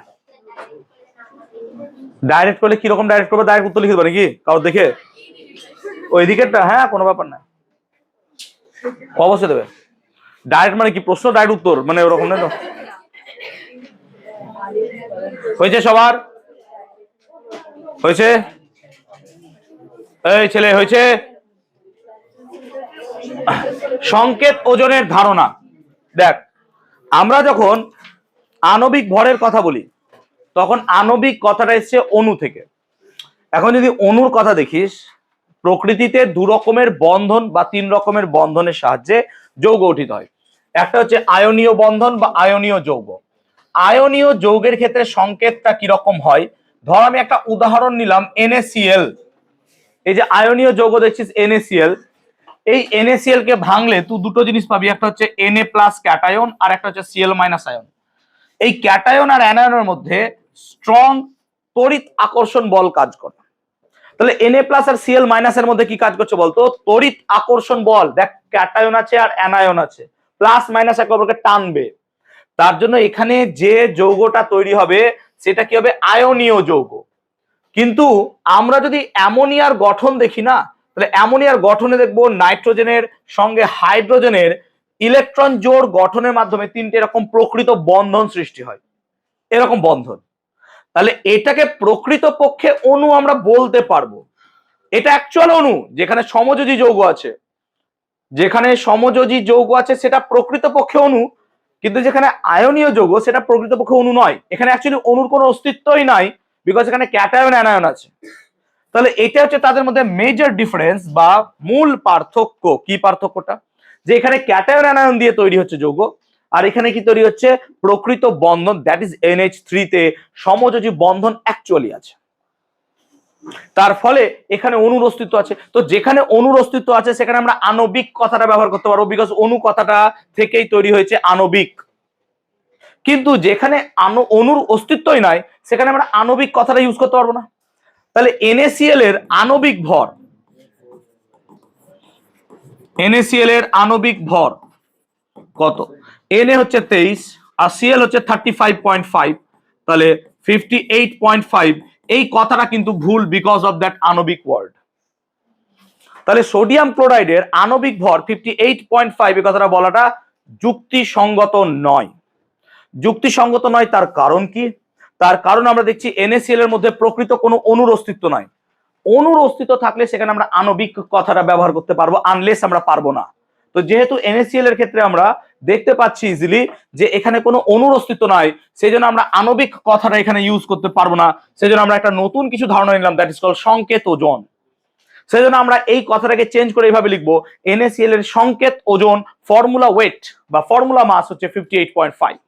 Speaker 1: ডাইরেক্ট করলে কিরকম ডাইরেক্ট করবে, ডাইরেক্ট উত্তর লিখে দেবে নাকি কারো দেখে? ওই দিকেরটা, হ্যাঁ কোনো ব্যাপার না, অবশ্যই দেবে। ডাইরেক্ট মানে কি, প্রশ্ন ডাইরেক্ট উত্তর, মানে ওরকম না তো। হয়েছে সবার? হয়েছে? এই ছেলে হয়েছে? সংকেত ওজনের ধারণা। দেখ, আমরা যখন আণবিক ভরের কথা বলি তখন আণবিক কথাটা এসছে অণু থেকে। এখন যদি অণুর কথা দেখিস, প্রকৃতিতে 2 রকমের বন্ধন বা 3 রকমের বন্ধনের সাহায্যে যৌগ গঠিত হয়। একটা হচ্ছে আয়নীয় বন্ধন বা আয়নীয় যৌগ। আয়নীয় যৌগের ক্ষেত্রে সংকেতটা কিরকম হয়, ধর আমি একটা উদাহরণ নিলাম NaCl। এই যে আয়নীয় যৌগ দেখছিস NaCl, এই NaCl কে ভাঙলে তুই দুটো জিনিস পাবি, একটা হচ্ছে Na+ ক্যাটায়ন আর একটা হচ্ছে Cl- আয়ন। এই ক্যাটায়ন আর অ্যানায়নের মধ্যে স্ট্রং তড়িৎ আকর্ষণ বল কাজ করে। তাহলে Na+ আর Cl- এর মধ্যে কি কাজ করছে বলতো, তড়িৎ আকর্ষণ বল। দেখ ক্যাটায়ন আছে আর অ্যানায়ন আছে, প্লাস মাইনাস একে অপরকে টানবে, তার জন্য এখানে যে যৌগটা তৈরি হবে সেটা কি হবে, আয়নীয় যৌগ। কিন্তু আমরা যদি অ্যামোনিয়ার গঠন দেখি না, তাহলে অ্যামোনিয়ার গঠনে দেখবো নাইট্রোজেনের সঙ্গে হাইড্রোজেনের ইলেকট্রন জোড় গঠনের মাধ্যমে 3টে এরকম প্রকৃত বন্ধন সৃষ্টি হয়, এরকম বন্ধন। তাহলে এটাকে প্রকৃতপক্ষে অণু আমরা বলতে পারবো। এটা অ্যাকচুয়াল অণু, যেখানে সমযোজী যৌগ আছে, যেখানে সমযোজী যৌগ আছে সেটা প্রকৃতপক্ষে অণু, কিন্তু যেখানে আয়নীয় যৌগ সেটা প্রকৃতপক্ষে অণু নয়। এখানে অ্যাকচুয়ালি অণুর কোনো অস্তিত্বই নাই, বিকজ এখানে ক্যাটায়ন অ্যানায়ন আছে। তাহলে এটা হচ্ছে তাদের মধ্যে মেজর ডিফারেন্স বা মূল পার্থক্য। কি পার্থক্যটা? যে এখানে ক্যাটায়ন অ্যানায়ন দিয়ে তৈরি হচ্ছে যৌগ, আর এখানে কি তৈরি হচ্ছে প্রকৃত বন্ধন, দ্যাট ইজ NH3 তে সমযোজী বন্ধন অ্যাকচুয়ালি আছে। তার ফলে এখানে অণুর অস্তিত্ব আছে। তো যেখানে অণুর অস্তিত্ব আছে সেখানে আমরা আণবিক কথাটা ব্যবহার করতে পারবো, বিকজ অণু কথাটা থেকেই তৈরি হয়েছে আণবিক। কিন্তু যেখানে অণুর অস্তিত্বই নাই সেখানে আমরা আণবিক কথাটা ইউজ করতে পারবো না। তাহলে NaCl এর আণবিক ভর, NaCl এর আণবিক ভর কত? Na হচ্ছে 23 আর Cl হচ্ছে 35.5, তাহলে 58.5। এই কথাটা কিন্তু ভুল, বিকজ অফ দ্যাট আণবিক ওয়ার্ড। তাহলে সোডিয়াম ক্লোরাইডের আণবিক ভর 58.5, এই কথাটা বলাটা যুক্তিসঙ্গত নয়। যুক্তিসঙ্গত নয়, তার কারণ কি? তার কারণ আমরা দেখছি NaCl এর মধ্যে প্রকৃত কোনো অণুর অস্তিত্ব নাই। অণুর অস্তিত্ব থাকলে সেখানে আমরা আণবিক কথাটা ব্যবহার করতে পারবো, আনলেস আমরা পারবো না। তো যেহেতু NaCl এর ক্ষেত্রে আমরা দেখতে পাচ্ছি ইজিলি যে এখানে কোনো অণুর অস্তিত্ব নাই, সেই জন্য আমরা আণবিক কথাটা এখানে ইউজ করতে পারবো না। সেই জন্য আমরা একটা নতুন কিছু ধারণা নিলাম, দ্যাট ইজ কল সংকেত ওজন। সেই জন্য আমরা এই কথাটাকে চেঞ্জ করে এইভাবে লিখবো, NaCl এর সংকেত ওজন ফর্মুলা ওয়েট বা ফর্মুলা মাস হচ্ছে 58.5।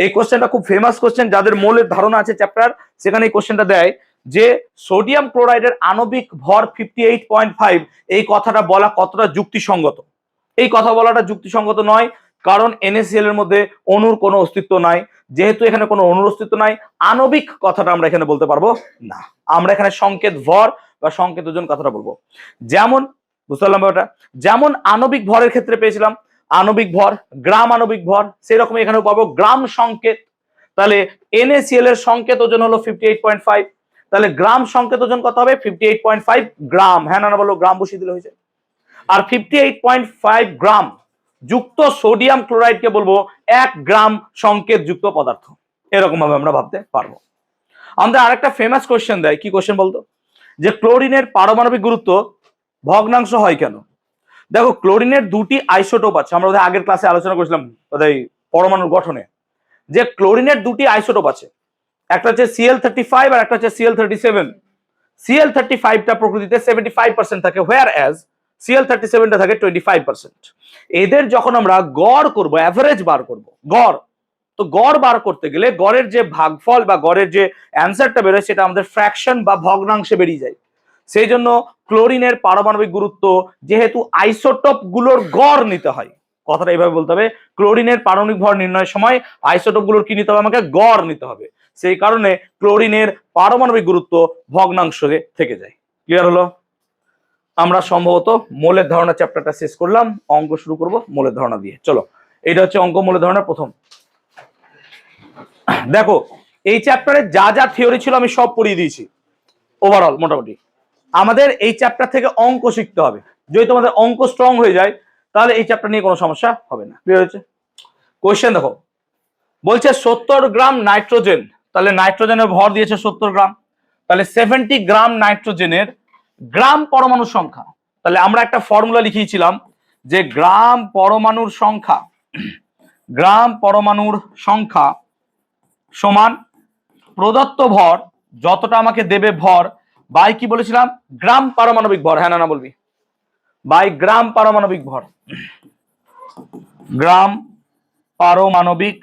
Speaker 1: এই কোশ্চেনটা খুব ফেমাস কোশ্চেন, যাদের মৌলের ধারণা আছে চ্যাপ্টার, সেখানে এই কোশ্চেনটা দেয় যে সোডিয়াম ক্লোরাইডের আণবিক ভর 58.5, এই কথাটা বলা কতটা যুক্তিসঙ্গত? এই কথা বলাটা যুক্তিসঙ্গত নয়, কারণ NaCl এর মধ্যে অণুর কোনো অস্তিত্ব নাই। যেহেতু এখানে কোনো অণুর অস্তিত্ব নাই, আণবিক কথাটা আমরা এখানে বলতে পারবো না। আমরা এখানে সংকেত ভর বা সংকেত ওজন কথাটা বলবো। যেমন বুঝতে পারলাম ব্যাপারটা, যেমন আণবিক ভরের ক্ষেত্রে পেয়েছিলাম আণবিক ভর, গ্রাম আণবিক ভর, সেই রকম এখানেও পাবো গ্রাম সংকেত। তাহলে NaCl এর সংকেত ওজন হলো 58.5, তাহলে গ্রাম সংকেত ওজন কত হবে? 58.5 গ্রাম। হ্যাঁ না বলো, গ্রাম বসিয়ে দিলে হয়েছে। আর 58.5 গ্রাম যুক্ত সোডিয়াম ক্লোরাইডকে বলবো 1 গ্রাম সংকেত যুক্ত পদার্থ। এরকম ভাবে আমরা ভাবতে পারবো। আমাদের আরেকটা ফেমাস কোশ্চেন দেয়, কি কোশ্চেন বলতো? যে ক্লোরিনের পারমাণবিক গুরুত্ব ভগ্নাংশ হয় কেন? দেখো, ক্লোরিনের দুটি আইসোটোপ আছে, আমরা ওদের আগের ক্লাসে আলোচনা করেছিলাম ওদের পরমাণুর গঠনে, যে ক্লোরিনের দুটি আইসোটোপ আছে, একটা হচ্ছে Cl35 আর একটা হচ্ছে Cl37। Cl35টা প্রকৃতিতে 75% থাকে, হোয়ার অ্যাজ Cl37টা থাকে 25%। এদের যখন আমরা গড় করব, অ্যাভারেজ বার করব, গড়, তো গড় বার করতে গেলে গড়ের যে ভাগফল বা গড়ের যে অ্যান্সারটা বেরোয় সেটা আমাদের ফ্র্যাকশন বা ভগ্নাংশে বেরিয়ে যায়। সেই জন্য ক্লোরিনের পারমাণবিক গুরুত্ব যেহেতু আইসোটোপ গুলোর গড় নিতে হয়, কথাটা এইভাবে বলতে হবে, ক্লোরিনের পারমাণবিক ভর নির্ণয়ের সময় আইসোটোপ গুলোর কি নিতে হবে? আমাকে গড় নিতে হবে। সেই কারণে ক্লোরিনের পারমাণবিক গুরুত্ব ভগ্নাংশে থেকে যায়। ক্লিয়ার হলো? আমরা সম্ভবত মৌলের ধারণা চ্যাপ্টারটা শেষ করলাম, অঙ্ক শুরু করব মৌলের ধারণা দিয়ে। চলো, এটা হচ্ছে অঙ্ক মৌলের ধারণা প্রথম। দেখো, এই চ্যাপ্টারে যা যা থিওরি ছিল আমি সব পড়িয়ে দিয়েছি ওভারঅল মোটামুটি। আমাদের এই চ্যাপ্টার থেকে অঙ্ক শিখতে হবে। যদি তোমাদের অঙ্ক স্ট্রং হয়ে যায় তাহলে এই চ্যাপ্টার নিয়ে কোনো সমস্যা হবে না। ক্লিয়ার হয়েছে? কোয়েশ্চেন দেখো, বলছে 70 গ্রাম নাইট্রোজেন, তাহলে নাইট্রোজেনের ভর দিয়েছে 70 গ্রাম, তাহলে 70 গ্রাম নাইট্রোজেনের গ্রাম পরমাণু সংখ্যা। তাহলে আমরা একটা ফর্মুলা লিখিয়েছিলাম যে গ্রাম পরমাণুর সংখ্যা, গ্রাম পরমাণুর সংখ্যা সমান প্রদত্ত ভর, যতটা আমাকে দেবে ভর, বাই কি বলেছিলাম? গ্রাম পারমাণবিক ভর। হ্যাঁ না বলবি? বাই গ্রাম পারমাণবিক ভর, গ্রাম পারমাণবিক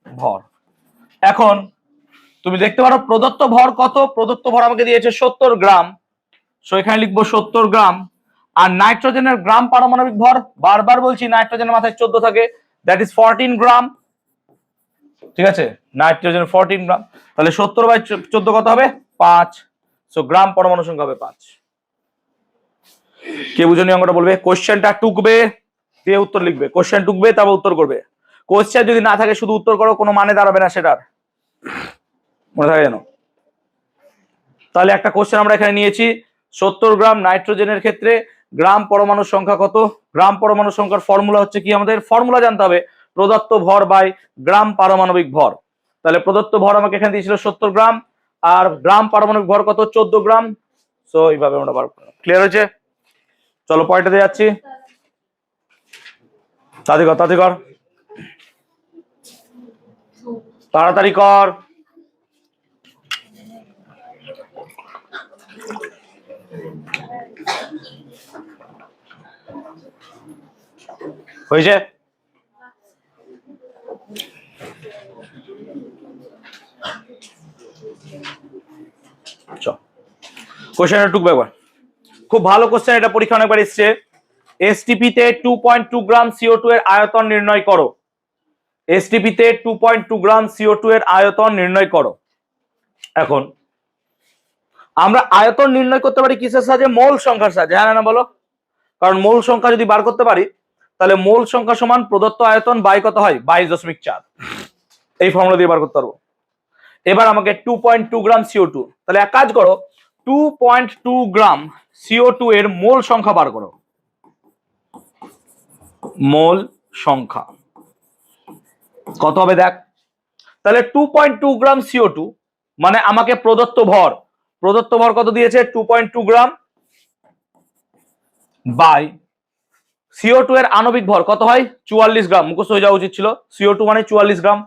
Speaker 1: ভর। এখন তুমি দেখতে পারো প্রদত্ত ভর কত? প্রদত্ত ভর আমাকে দিয়েছে 70 গ্রাম, সো এখানে লিখবো 70 গ্রাম। আর নাইট্রোজেনের গ্রাম পারমাণবিক ভর, বারবার বলছি নাইট্রোজেনের মাথায় 14 থাকে, দ্যাট ইজ 14 গ্রাম। ঠিক আছে, নাইট্রোজেন 14 গ্রাম, তাহলে 70/14 কত হবে? 5। সো গ্রাম পরমাণু সংখ্যা হবে 5। কে বুঝনি অঙ্কটা বলবে? কোশ্চেনটা টুকবে দিয়ে উত্তর লিখবে, কোশ্চেন টুকবে তারপর উত্তর করবে। কোশ্চেন যদি না থাকে শুধু উত্তর করো, কোনো মানে দাঁড়াবে না সেটার, মনে থাকে যেন। তাহলে একটা কোশ্চেন আমরা এখানে নিয়েছি, 70 গ্রাম নাইট্রোজেনের ক্ষেত্রে গ্রাম পরমাণু সংখ্যা কত? গ্রাম পরমাণু সংখ্যার ফর্মুলা হচ্ছে কি? আমাদের ফর্মুলা জানতে হবে, প্রদত্ত ভর বাই গ্রাম পারমাণবিক ভর। তাহলে প্রদত্ত ভর আমাকে এখানে দিয়েছিল 70 গ্রাম, আর গ্রাম পারমাণবিক ভর কত? 14 গ্রাম। সো এইভাবে আমরা বার করব। ক্লিয়ার হয়েছে? চলো পয়েন্টে যাচ্ছি, তাড়াতাড়ি কর তাড়াতাড়ি কর। হয়েছে? কোশ্চেনটা টুকবে একবার, খুব ভালো কোশ্চেন, এটা পরীক্ষা অনেকবার এসছে। এসটিপি তে 2.2 গ্রাম CO2 এর আয়তন নির্ণয় করো। এসটিপি তে 2.2 গ্রাম CO2 এর আয়তন নির্ণয় করো। এখন আমরা আয়তন নির্ণয় করতে পারি কিসের সাহায্যে? মোল সংখ্যার সাহায্যে, হ্যাঁ না বলো? কারণ মোল সংখ্যা যদি বার করতে পারি তাহলে মোল সংখ্যা সমান প্রদত্ত আয়তন বাই কত হয়? 22.4। এই ফর্মুলা দিয়ে বার করতে পারবো। এবার আমাকে 2.2 গ্রাম CO2, তাহলে এক কাজ করো, 2.2 গ্রাম CO2 এর মোল সংখ্যা বার করো। মোল সংখ্যা কত হবে দেখ। তাহলে 2.2 গ্রাম CO2 মানে আমাকে প্রদত্ত ভর কত দিয়েছে? 2.2 গ্রাম বাই CO2 এর আণবিক ভর কত হয়? 44 গ্রাম। মুখস্থ হয়ে যাওয়া উচিত ছিল, CO2 মানে 44 গ্রাম।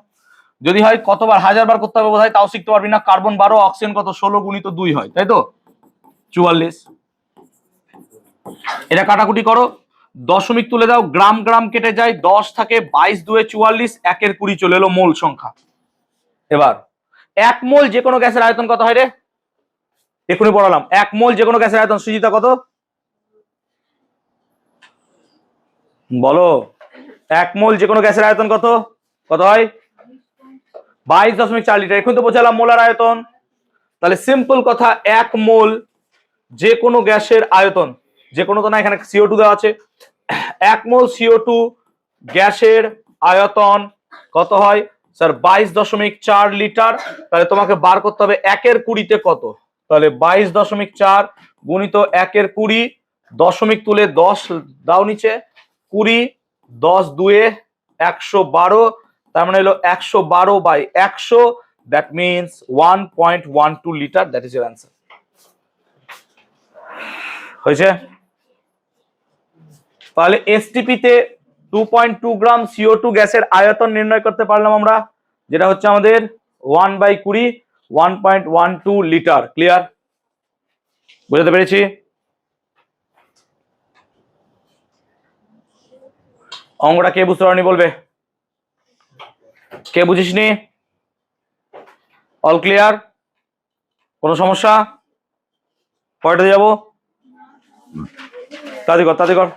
Speaker 1: যদি হয় কতবার, 1000 বার করতে হবে বোধহয়, তাও শিখতে পারবি না। কার্বন 12, অক্সিজেন কত? 16 গুণিত 2 হয়, তাই তো? 44। এটা কাটাকুটি করো, দশমিক তুলে দাও, গ্রাম গ্রাম কেটে যায়, 10 থাকে, 22 2 44, 1 এর 20 চলে এলো মোল সংখ্যা। এবার 1 মোল যে কোনো গ্যাসের আয়তন কত হয় রে? এখনই পড়ালাম, 1 মোল যে কোনো গ্যাসের আয়তন। সুজিতা কত বলো? 1 মোল যে কোনো গ্যাসের আয়তন কত হয়? 22.4 লিটার। এখন তো বোঝালাম মোলার আয়তন। তাহলে সিম্পল কথা, 1 মোল যে কোনো গ্যাসের আয়তন, যে কোনো তো না, এখানে CO2 দেওয়া আছে, 1 মোল CO2 গ্যাসের আয়তন কত হয় স্যার? 22.4 লিটার। তাহলে তোমাকে বার করতে হবে 1 এর 20 কত, তাহলে 22.4 গুণিত 1 এর 20, দশমিক তুলে 10 দাও নিচে, 20, 10 2 112, তার মানে হলো 112 by 100, that means 1.12 litre. That is your answer. হয়েছে? তাহলে এসটিপি তে 2.2 গ্রাম CO2 গ্যাসের আয়তন নির্ণয় করতে পারলাম আমরা, যেটা হচ্ছে আমাদের 1/20, 1.12 লিটার। ক্লিয়ার? বুঝতে পেরেছি? অঙ্কটা কে বুঝতে পারেনি বলবে? কে বুঝিসনি? All clear? কোনো সমস্যা? কয়টা যাবো? তাড়াতাড়ি কর।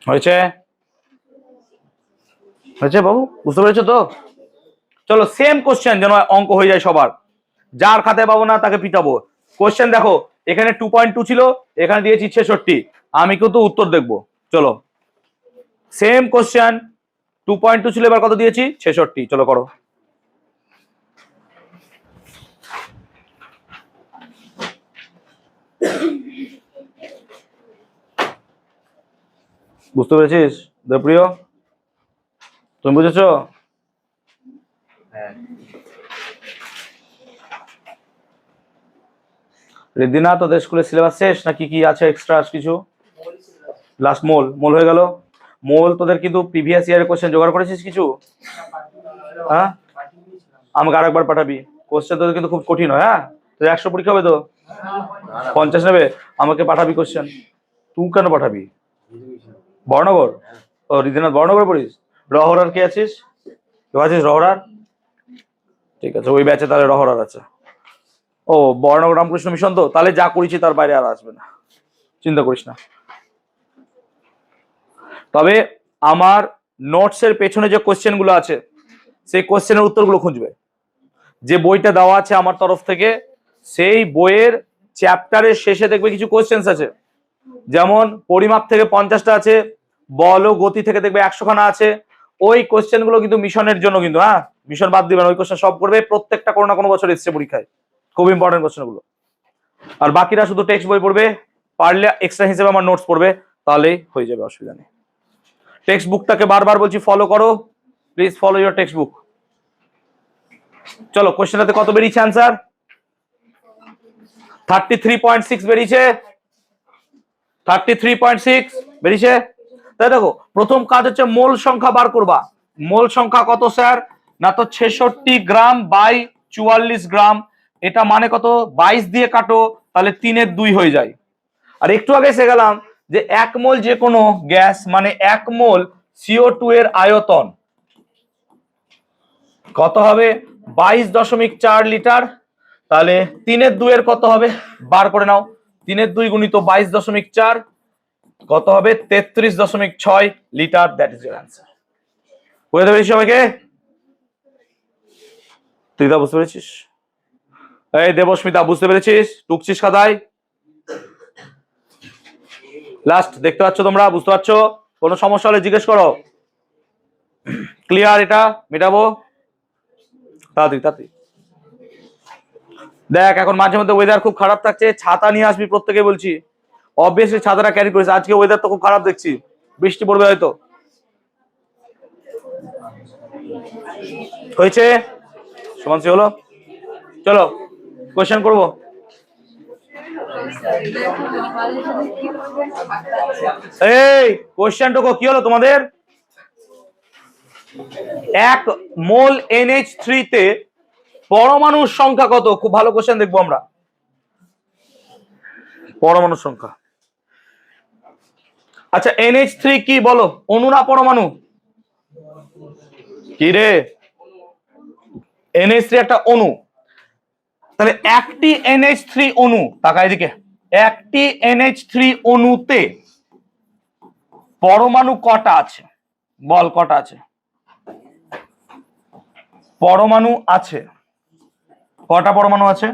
Speaker 1: হয়েছে? বাবু, বুঝতে পেরেছো তো? চলো সেম কোশ্চেন যেন অঙ্ক হয়ে যায় সবার, যার খাতায় পাবো না তাকে পিটাবো। কোশ্চেন দেখো, এখানে 2.2 ছিল, এখানে দিয়েছি 66, আমি কিন্তু উত্তর দেখবো। চলো সেম কোশ্চেন, 2.2 ছিল, এবার কত দিয়েছি? 66। চলো করো। বুঝতে পেরেছিস দেবপ্রিয়? তুমি বুঝেছো? রিদিনা, তোদের স্কুলের সিলেবাস শেষ নাকি কি আছে এক্সট্রা কিছু? লাস্ট মোল হয়ে গেল। মোল তোদের কিন্তু প্রিভিয়াস ইয়ারের কোশ্চেন জোগাড় করেছিস কিছু? হ্যাঁ, আমাকে আরেকবার পাঠাবি। কোশ্চেন তোদের কিন্তু খুব কঠিন হয়। হ্যাঁ, 100 পরীক্ষা হবে তো? 50 নেবে? আমাকে পাঠাবি কোশ্চেন। তুই কেন পাঠাবি? বর্ণগর? ও রিদিনাথ বর্ণগর পড়িস? রহরার কে আছিস? কেউ আছিস রহরার? ঠিক আছে, ওই ব্যাচে তাহলে রহরার আছে। ও বর্ণগর রামকৃষ্ণ মিশন, তো তাহলে যা করেছি তার বাইরে আর আসবে না, চিন্তা করিস না। তবে আমার নোটসের পেছনে যে কোশ্চেন গুলো আছে সেই কোশ্চেনের উত্তরগুলো খুঁজবে। যে বইটা দেওয়া আছে আমার তরফ থেকে, সেই বইয়ের চ্যাপ্টারের শেষে দেখবে কিছু কোশ্চেন আছে, যেমন পরিমাপ থেকে 50টা আছে, বল ও গতি থেকে দেখবে 100 খানা আছে, ওই কোশ্চেন গুলো কিন্তু মিশনের জন্য কিন্তু, হ্যাঁ মিশন বাদ দিবেন, ওই কোশ্চেন সব করবে, প্রত্যেকটা কোনো না কোনো বছর এসছে পরীক্ষায়, খুব ইম্পর্টেন্ট কোশ্চেন গুলো। আর বাকিরা শুধু টেক্সট বই পড়বে, পারলে এক্সট্রা হিসেবে আমার নোটস পড়বে, তাহলেই হয়ে যাবে, অসুবিধা নেই। টেক্সট বুকটাকে বারবার বলছি ফলো করো, please follow your text book. চলো কোশ্চেনটাতে কত বেরিয়েছে অ্যান্সার? 33.6 বেরিয়েছে, 33.6 বেরিয়েছে। তাই দেখো প্রথম কাজ হচ্ছে মোল সংখ্যা বার করবা। মোল সংখ্যা কত স্যার? না তো 66 গ্রাম বাই 44 গ্রাম, এটা মানে কত? 22 দিয়ে কাটো, তাহলে 3 এর 2 হয়ে যায়। আর একটু আগে এসে গেলাম যে 1 মোল যে কোনো গ্যাস মানে 1 মোল CO2 এর আয়তন কত হবে? 22.4 লিটার। তাহলে 3 এর 2 এর কত হবে? বার করে নাও। 3 এর 2 গুণিত 22.4 কত হবে? 33.6 litre. That is your answer. বুঝতে পেরেছিস সবাইকে? তুই তা বুঝতে পেরেছিস? এই দেবস্মিতা বুঝতে পেরেছিস? টুকছিস খাতায়? লাস্ট দেখতে পাচ্ছ তোমরা? বুঝতে পারছো? কোনো সমস্যা হলে জিজ্ঞেস করো। ক্লিয়ার? এটা মেটাবো তাড়াতাড়ি তাড়াতাড়ি। দেখ এখন মাঝে মধ্যে ওয়েদার খুব খারাপ থাকছে, ছাতা নিয়ে আসবি প্রত্যেকে বলছি। অবভিয়াসলি ছাতাটা ক্যারি করিস, আজকে ওয়েদার তো খুব খারাপ দেখছি, বৃষ্টি পড়বে হয়তো। হয়েছে? সমানসি হলো? চলো কোশ্চেন করবো। এই কোশ্চেনটুকু কি হলো তোমাদের? 1 মোল NH3 তে পরমাণুর সংখ্যা কত? খুব ভালো কোশ্চেন দেখবো আমরা। পরমাণুর সংখ্যা। আচ্ছা NH3 কি বলো? অণু না পরমাণু? কি রে? NH3 একটা অণু। তাহলে একটি NH3 অণু, তাকাই দিকে, একটি NH3 অণুতে পরমাণু কটা আছে? বল কটা আছে? পরমাণু আছে কটা? পরমাণু আছে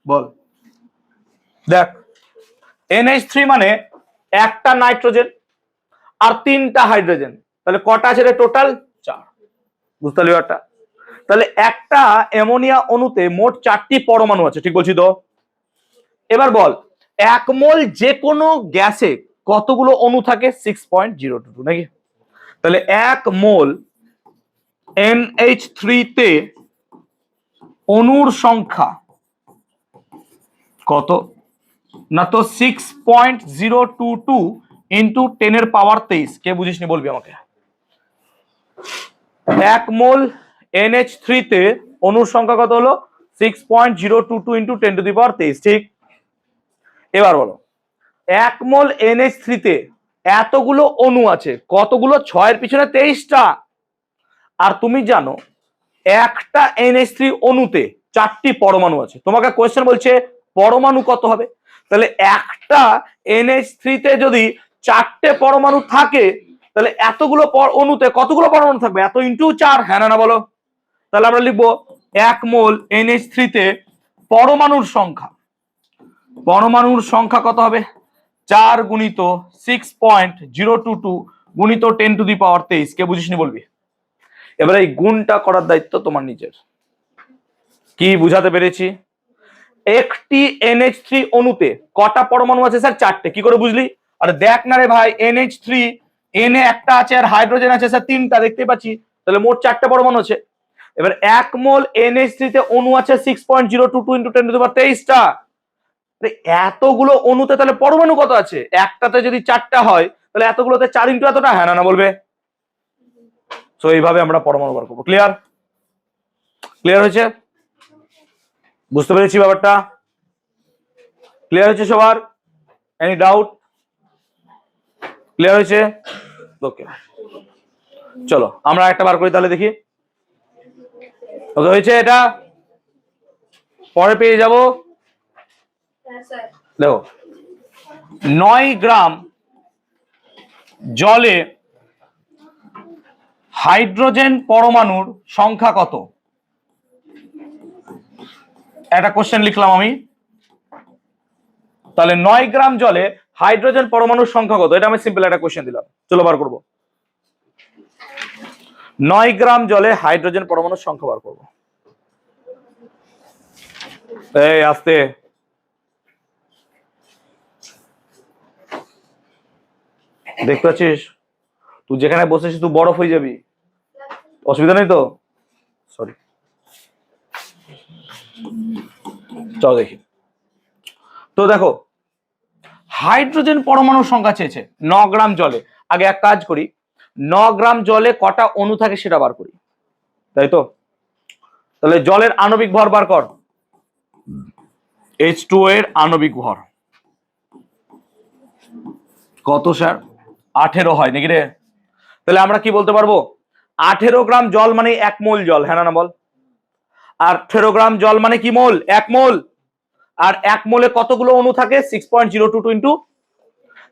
Speaker 1: বল। দেখ NH3 মানে একটা নাইট্রোজেন আর 3টা হাইড্রোজেন, তাহলে কটা আছে রে টোটাল? 4। বুঝতে পারলি ব্যাপারটা? তাহলে একটা অ্যামোনিয়া অণুতে মোট 4টি পরমাণু আছে, ঠিক বলছি তো? এবার বল 1 মোল যে কোনো গ্যাসে কতগুলো অণু থাকে? 6.022 নাকি? তাহলে 1 মোল NH3 তে অণুর সংখ্যা কত? না তো 6.022 ইন্টু 10 এর পাওয়ার 23। কে বুঝিসনি বলবি আমাকে। 1 মোল NH3 তে অণুর সংখ্যা কত হলো? 6.022 ইন্টু 10 টু দি পাওয়ার 23, ঠিক? এবার বলো 1 মোল NH3 তে এতগুলো অণু আছে, কতগুলো? 6 এর পিছনে 23টা। আর তুমি জানো একটা NH3 অণুতে 4টি পরমাণু আছে। তোমাকে কোয়েশ্চেন বলছে পরমাণু কত হবে? তাহলে একটা NH3 তে যদি 4টে পরমাণু থাকে, তাহলে এতগুলো অণুতে কতগুলো পরমাণু থাকবে? এত ইন্টু 4, হ্যাঁ না বলো? তাহলে আমরা লিখবো 1 মোল NH3 তে পরমাণুর সংখ্যা, পরমাণুর সংখ্যা কত হবে? 4 গুণিত 6.022 গুণিত 10 টু দি পাওয়ার 23। কে বুঝিসনি বলবি? এবারে এই গুণটা করার দায়িত্ব তোমার নিজের। কি বুঝাতে পেরেছি? একটি NH3 অণুতে কটা পরমাণু আছে স্যার? 4টে। কি করে বুঝলি? আরে দেখ না রে ভাই, NH3 N এ একটা আছে আর হাইড্রোজেন আছে স্যার 3টা, দেখতে পাচ্ছি। তাহলে মোট 4টে পরমাণু আছে। এবার 1 মোল NH3 তে অণু আছে 6.022 ইন্টু 10 টু দি পাওয়ার 23টা। এতগুলো অণুতে তাহলে পরমাণু কত আছে? একটাতে যদি 4টা হয় তাহলে এতগুলোতে 4 ইন্টু এতটা, হ্যাঁ না বলবে? সো এইভাবে আমরা পরমাণু বার করবো। ক্লিয়ার? ক্লিয়ার হয়েছে? বুঝতে পেরেছি ব্যাপারটা? ক্লিয়ার হয়েছে সবার? Any doubt? ক্লিয়ার হয়েছে? ওকে চলো আমরা একটা বার করি তাহলে দেখি। ওকে হয়েছে? এটা পরে পেয়ে যাব। দেখো 9 গ্রাম জলে হাইড্রোজেন পরমাণুর সংখ্যা কত? একটা কোশ্চেন লিখলাম আমি। তাহলে 9 গ্রাম জলে হাইড্রোজেন পরমাণুর সংখ্যা কত? এটা আমি সিম্পল একটা কোশ্চেন দিলাম, চলো বার করবো। 9 গ্রাম জলে হাইড্রোজেন পরমাণুর সংখ্যা বার করবো। এই আস্তে, দেখতে পাচ্ছিস তুই যেখানে বসেছিস তুই বরফ হয়ে যাবি, অসুবিধা নেই তো? সরি, চলো দেখি। তো দেখো হাইড্রোজেন পরমাণুর সংখ্যা চেয়েছে 9 গ্রাম জলে। আগে এক কাজ করি, 9 গ্রাম জলে কটা অণু থাকে সেটা বার করি, তাই তো? তাহলে জলের আণবিক ভর বার কর। H2O এর আণবিক ভর কত স্যার? 18 হয় নাকি রে? তাহলে আমরা কি বলতে পারবো, 18 গ্রাম জল মানে 1 মোল জল, হ্যাঁ না বল? আর 18 গ্রাম জল মানে কি মোল? 1 মোল। আর 1 মোলে কতগুলো অণু থাকে? 6.022 ইন্টু,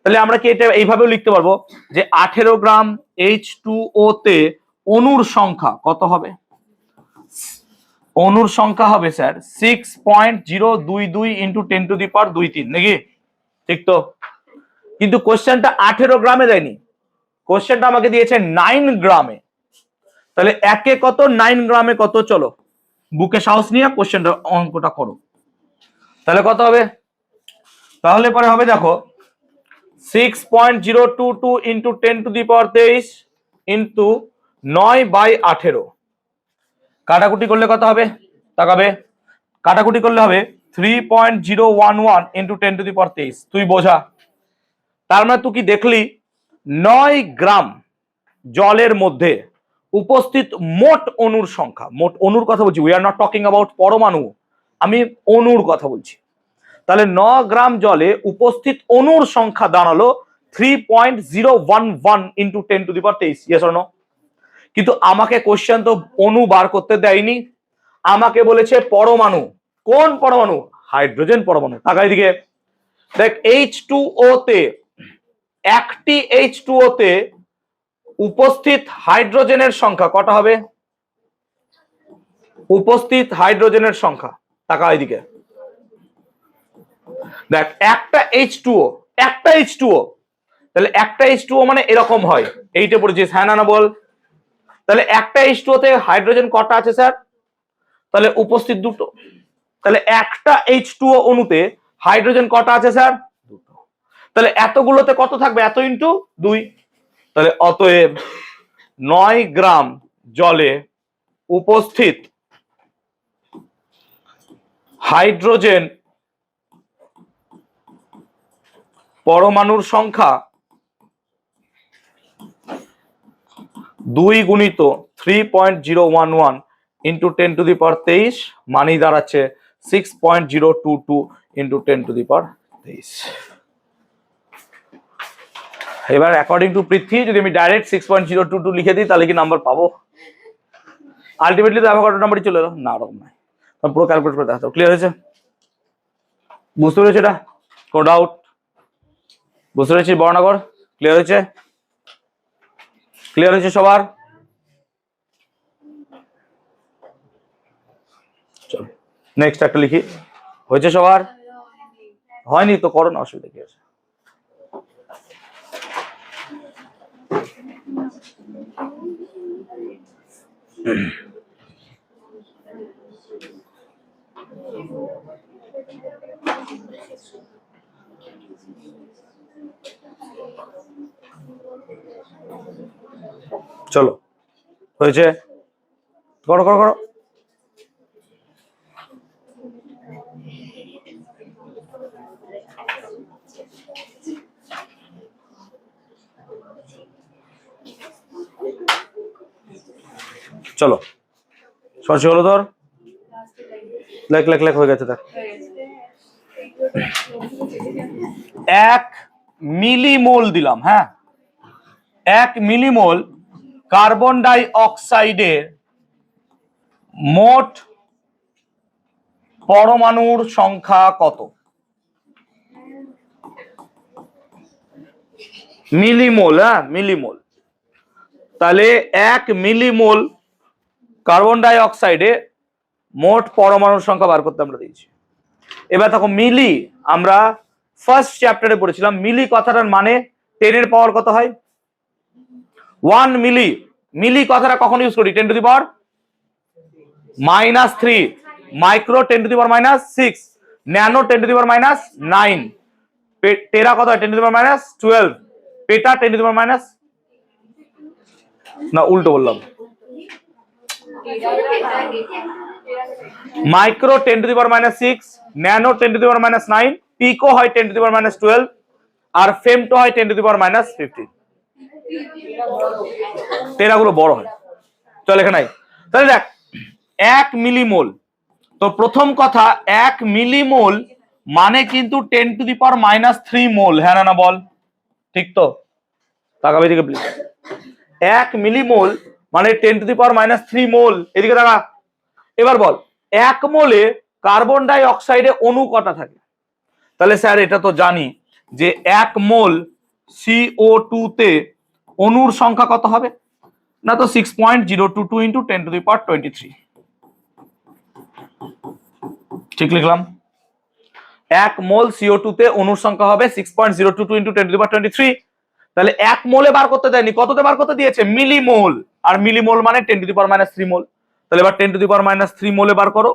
Speaker 1: তাহলে আমরা কি এটা এইভাবেও লিখতে পারবো যে 18 গ্রাম H2O তে অণুর সংখ্যা কত হবে? অণুর সংখ্যা হবে স্যার 6.022 ইন্টু 10⁻²৩ নাকি? ঠিক তো? কিন্তু কোশ্চেনটা 18 গ্রামে দেয়নি, কোশ্চেনটা আমাকে দিয়েছে 9 গ্রামে। তাহলে একে কত, 9 গ্রামে কত? চলো বুকে সাহস নিয়ে কোশ্চেনটা অঙ্কটা করো। তাহলে কত হবে? তাহলে পরে হবে দেখো 6.022 ইন্টু 10⁻23 ইন্টু 9/18। কাটাকুটি করলে কত হবে? তাকাবে, কাটাকুটি করলে হবে 3.011 ইন্টু 10⁻23। তুই বোঝা, তার মানে তুই কি দেখলি 9 গ্রাম জলের মধ্যে উপস্থিত মোট অণুর সংখ্যা, মোট অণুর কথা বলছি, we are not talking about পরমাণু, আমি অণুর কথা বলছি। তাহলে 9 গ্রাম জলে উপস্থিত অণুর সংখ্যা দাঁড়ালো 3.011 ইন্টু 10⁻23। Yes or no? কিন্তু আমাকে কোশ্চেন তো অণু বার করতে দেয়নি, আমাকে বলেছে পরমাণু। কোন পরমাণু? হাইড্রোজেন পরমাণু। তাকাই দিকে দেখ, H2O তে, একটি H2O তে উপস্থিত হাইড্রোজেনের সংখ্যা কটা হবে? উপস্থিত হাইড্রোজেনের সংখ্যা, তাকা এদিকে দেখ, একটা H2O, একটা H2O, তাহলে একটা H2O মানে এরকম হয়, এইটা পড়েছিস, হ্যাঁ না বল? তাহলে একটা H2O তে হাইড্রোজেন কটা আছে স্যার? তাহলে উপস্থিত দুটো। তাহলে একটা H2O অণুতে হাইড্রোজেন কটা আছে স্যার? দুটো। তাহলে এতগুলোতে কত থাকবে? এত ইন্টু 2। তাহলে অতএব 9 গ্রাম জলে উপস্থিত হাইড্রোজেন পরমাণুর সংখ্যা 2 গুণিত 3.011 ইন্টু 10⁻23 মানেই দাঁড়াচ্ছে 6.022 ইন্টু 10⁻23। এবার অ্যাকর্ডিং টু পৃথ্বী যদি আমি ডাইরেক্ট 6.022 লিখে দিই তাহলে কি নাম্বার পাবো? আলটিমেটলি তো অ্যাভোগাড্রো নাম্বারই চলে এলো না, ওরকম নয়, পুরো ক্যালকুলেট করে দেখাতে। ক্লিয়ার হয়েছে? বুঝতে পেরেছি এটা? কোনো ডাউট? বুঝতে পেরেছি বর্ণাগর? ক্লিয়ার হয়েছে? ক্লিয়ার হয়েছে সবার? চলো নেক্সট একটা লিখি। হয়েছে সবার? হয়নি তো করো না, অসুবিধা কি আছে? চলো হয়েছে, করো করো করো। চলো সহজ হলো তোর? লেখ লেখ লেখ, হয়ে গেছে দেখ। 1 মিলিমোল দিলাম, হ্যাঁ 1 মিলিমোল কার্বন ডাই অক্সাইডের মোট পরমাণুর সংখ্যা কত? মিলিমোল, হ্যাঁ মিলিমোল। তাহলে 1 মিলিমোল কার্বন ডাই অক্সাইডে মোট পরমাণুর সংখ্যা বার করতে আমরা দিয়েছি। এবার দেখো মিলি, আমরা ফার্স্ট চ্যাপ্টারে পড়েছিলাম মিলি কথাটার মানে 10 এর পাওয়ার কত হয়? 1 মিলি মিলি কথাটা কখন ইউজ করি? 10 to the power -3, micro 10 to the power -6, nano 10 to the power -9, tera কত হয়? 10 টু দি পাওয়ার -12, পেটা 10 টু দি পাওয়ার না উল্টো বললাম, micro 10 to the power -6, nano 10 to the power -9, pico হয় 10 to the power -12, R femto হয় 10 to the পাওয়ার -15। টেরা গুলো বড় হয়। চল এখানে তাহলে দেখ 1 মিলিমোল, তো প্রথম কথা 1 মিলিমোল মানে কিন্তু 10 টু দি পাওয়ার -3 মোল, হ্যাঁ না বল? ঠিক তো? তাকাবে এদিকে প্লিজ। 1 মিলিমোল মানে 10 টু দি পাওয়ার -3 মোল, এদিকে তাকা। এবার বল 1 মোলে কার্বন ডাই অক্সাইডে অণু কটা থাকে? তাহলে স্যার এটা তো জানি যে 1 মোল CO2 তে অণুর সংখ্যা কত হবে? না তো 6.022 ইন্টু 10 টু দি পাওয়ার 23। ঠিক লিখলাম। 1 মোল CO2 তে অণুর সংখ্যা হবে 6.022 ইন্টু 10 টু দি পাওয়ার 23। তাহলে 1 মোলে বার করতে দেয়নি, কততে বার করতে দিয়েছে? মিলিমোল, আর মিলিমোল মানে 10 টু দি পাওয়ার -3 মোল। তাহলে এবার 10 টু দি পাওয়ার -3 মোলে বার করো।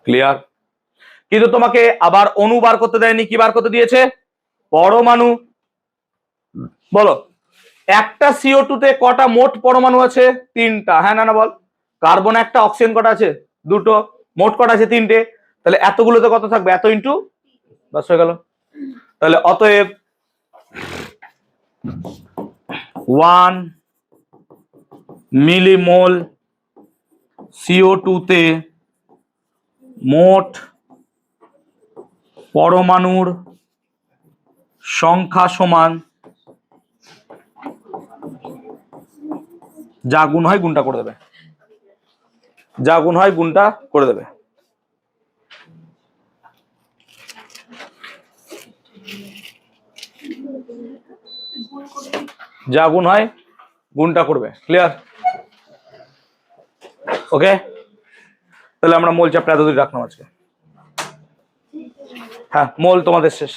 Speaker 1: ক্লিয়ার? কিন্তু তোমাকে আবার অণু বার করতে দেয়নি, কি বার করতে দিয়েছে? পরমাণু। বলো একটা CO2 তে কটা মোট পরমাণু আছে? 3টা, হ্যাঁ না বল? কার্বন একটা, অক্সিজেন কটা আছে? 2টো, মোট কটা আছে? 3টে। তাহলে এতগুলোতে কত থাকবে? এত ইন্টু, বাস হয়ে গেল। তাহলে অতএব 1 মিলিমোল CO2 তে মোট পরমাণুর সংখ্যা সমান, যা গুণ হয় গুণটা করে দেবে, যা গুণ হয় গুণটা করে দেবে। যা গুণ হয় গুণটা করবে। ক্লিয়ার? ওকে, তাহলে আমরা মোল চ্যাপ্টার এতদূর রাখলাম আজকে। হ্যাঁ, মোল তোমাদের শেষ।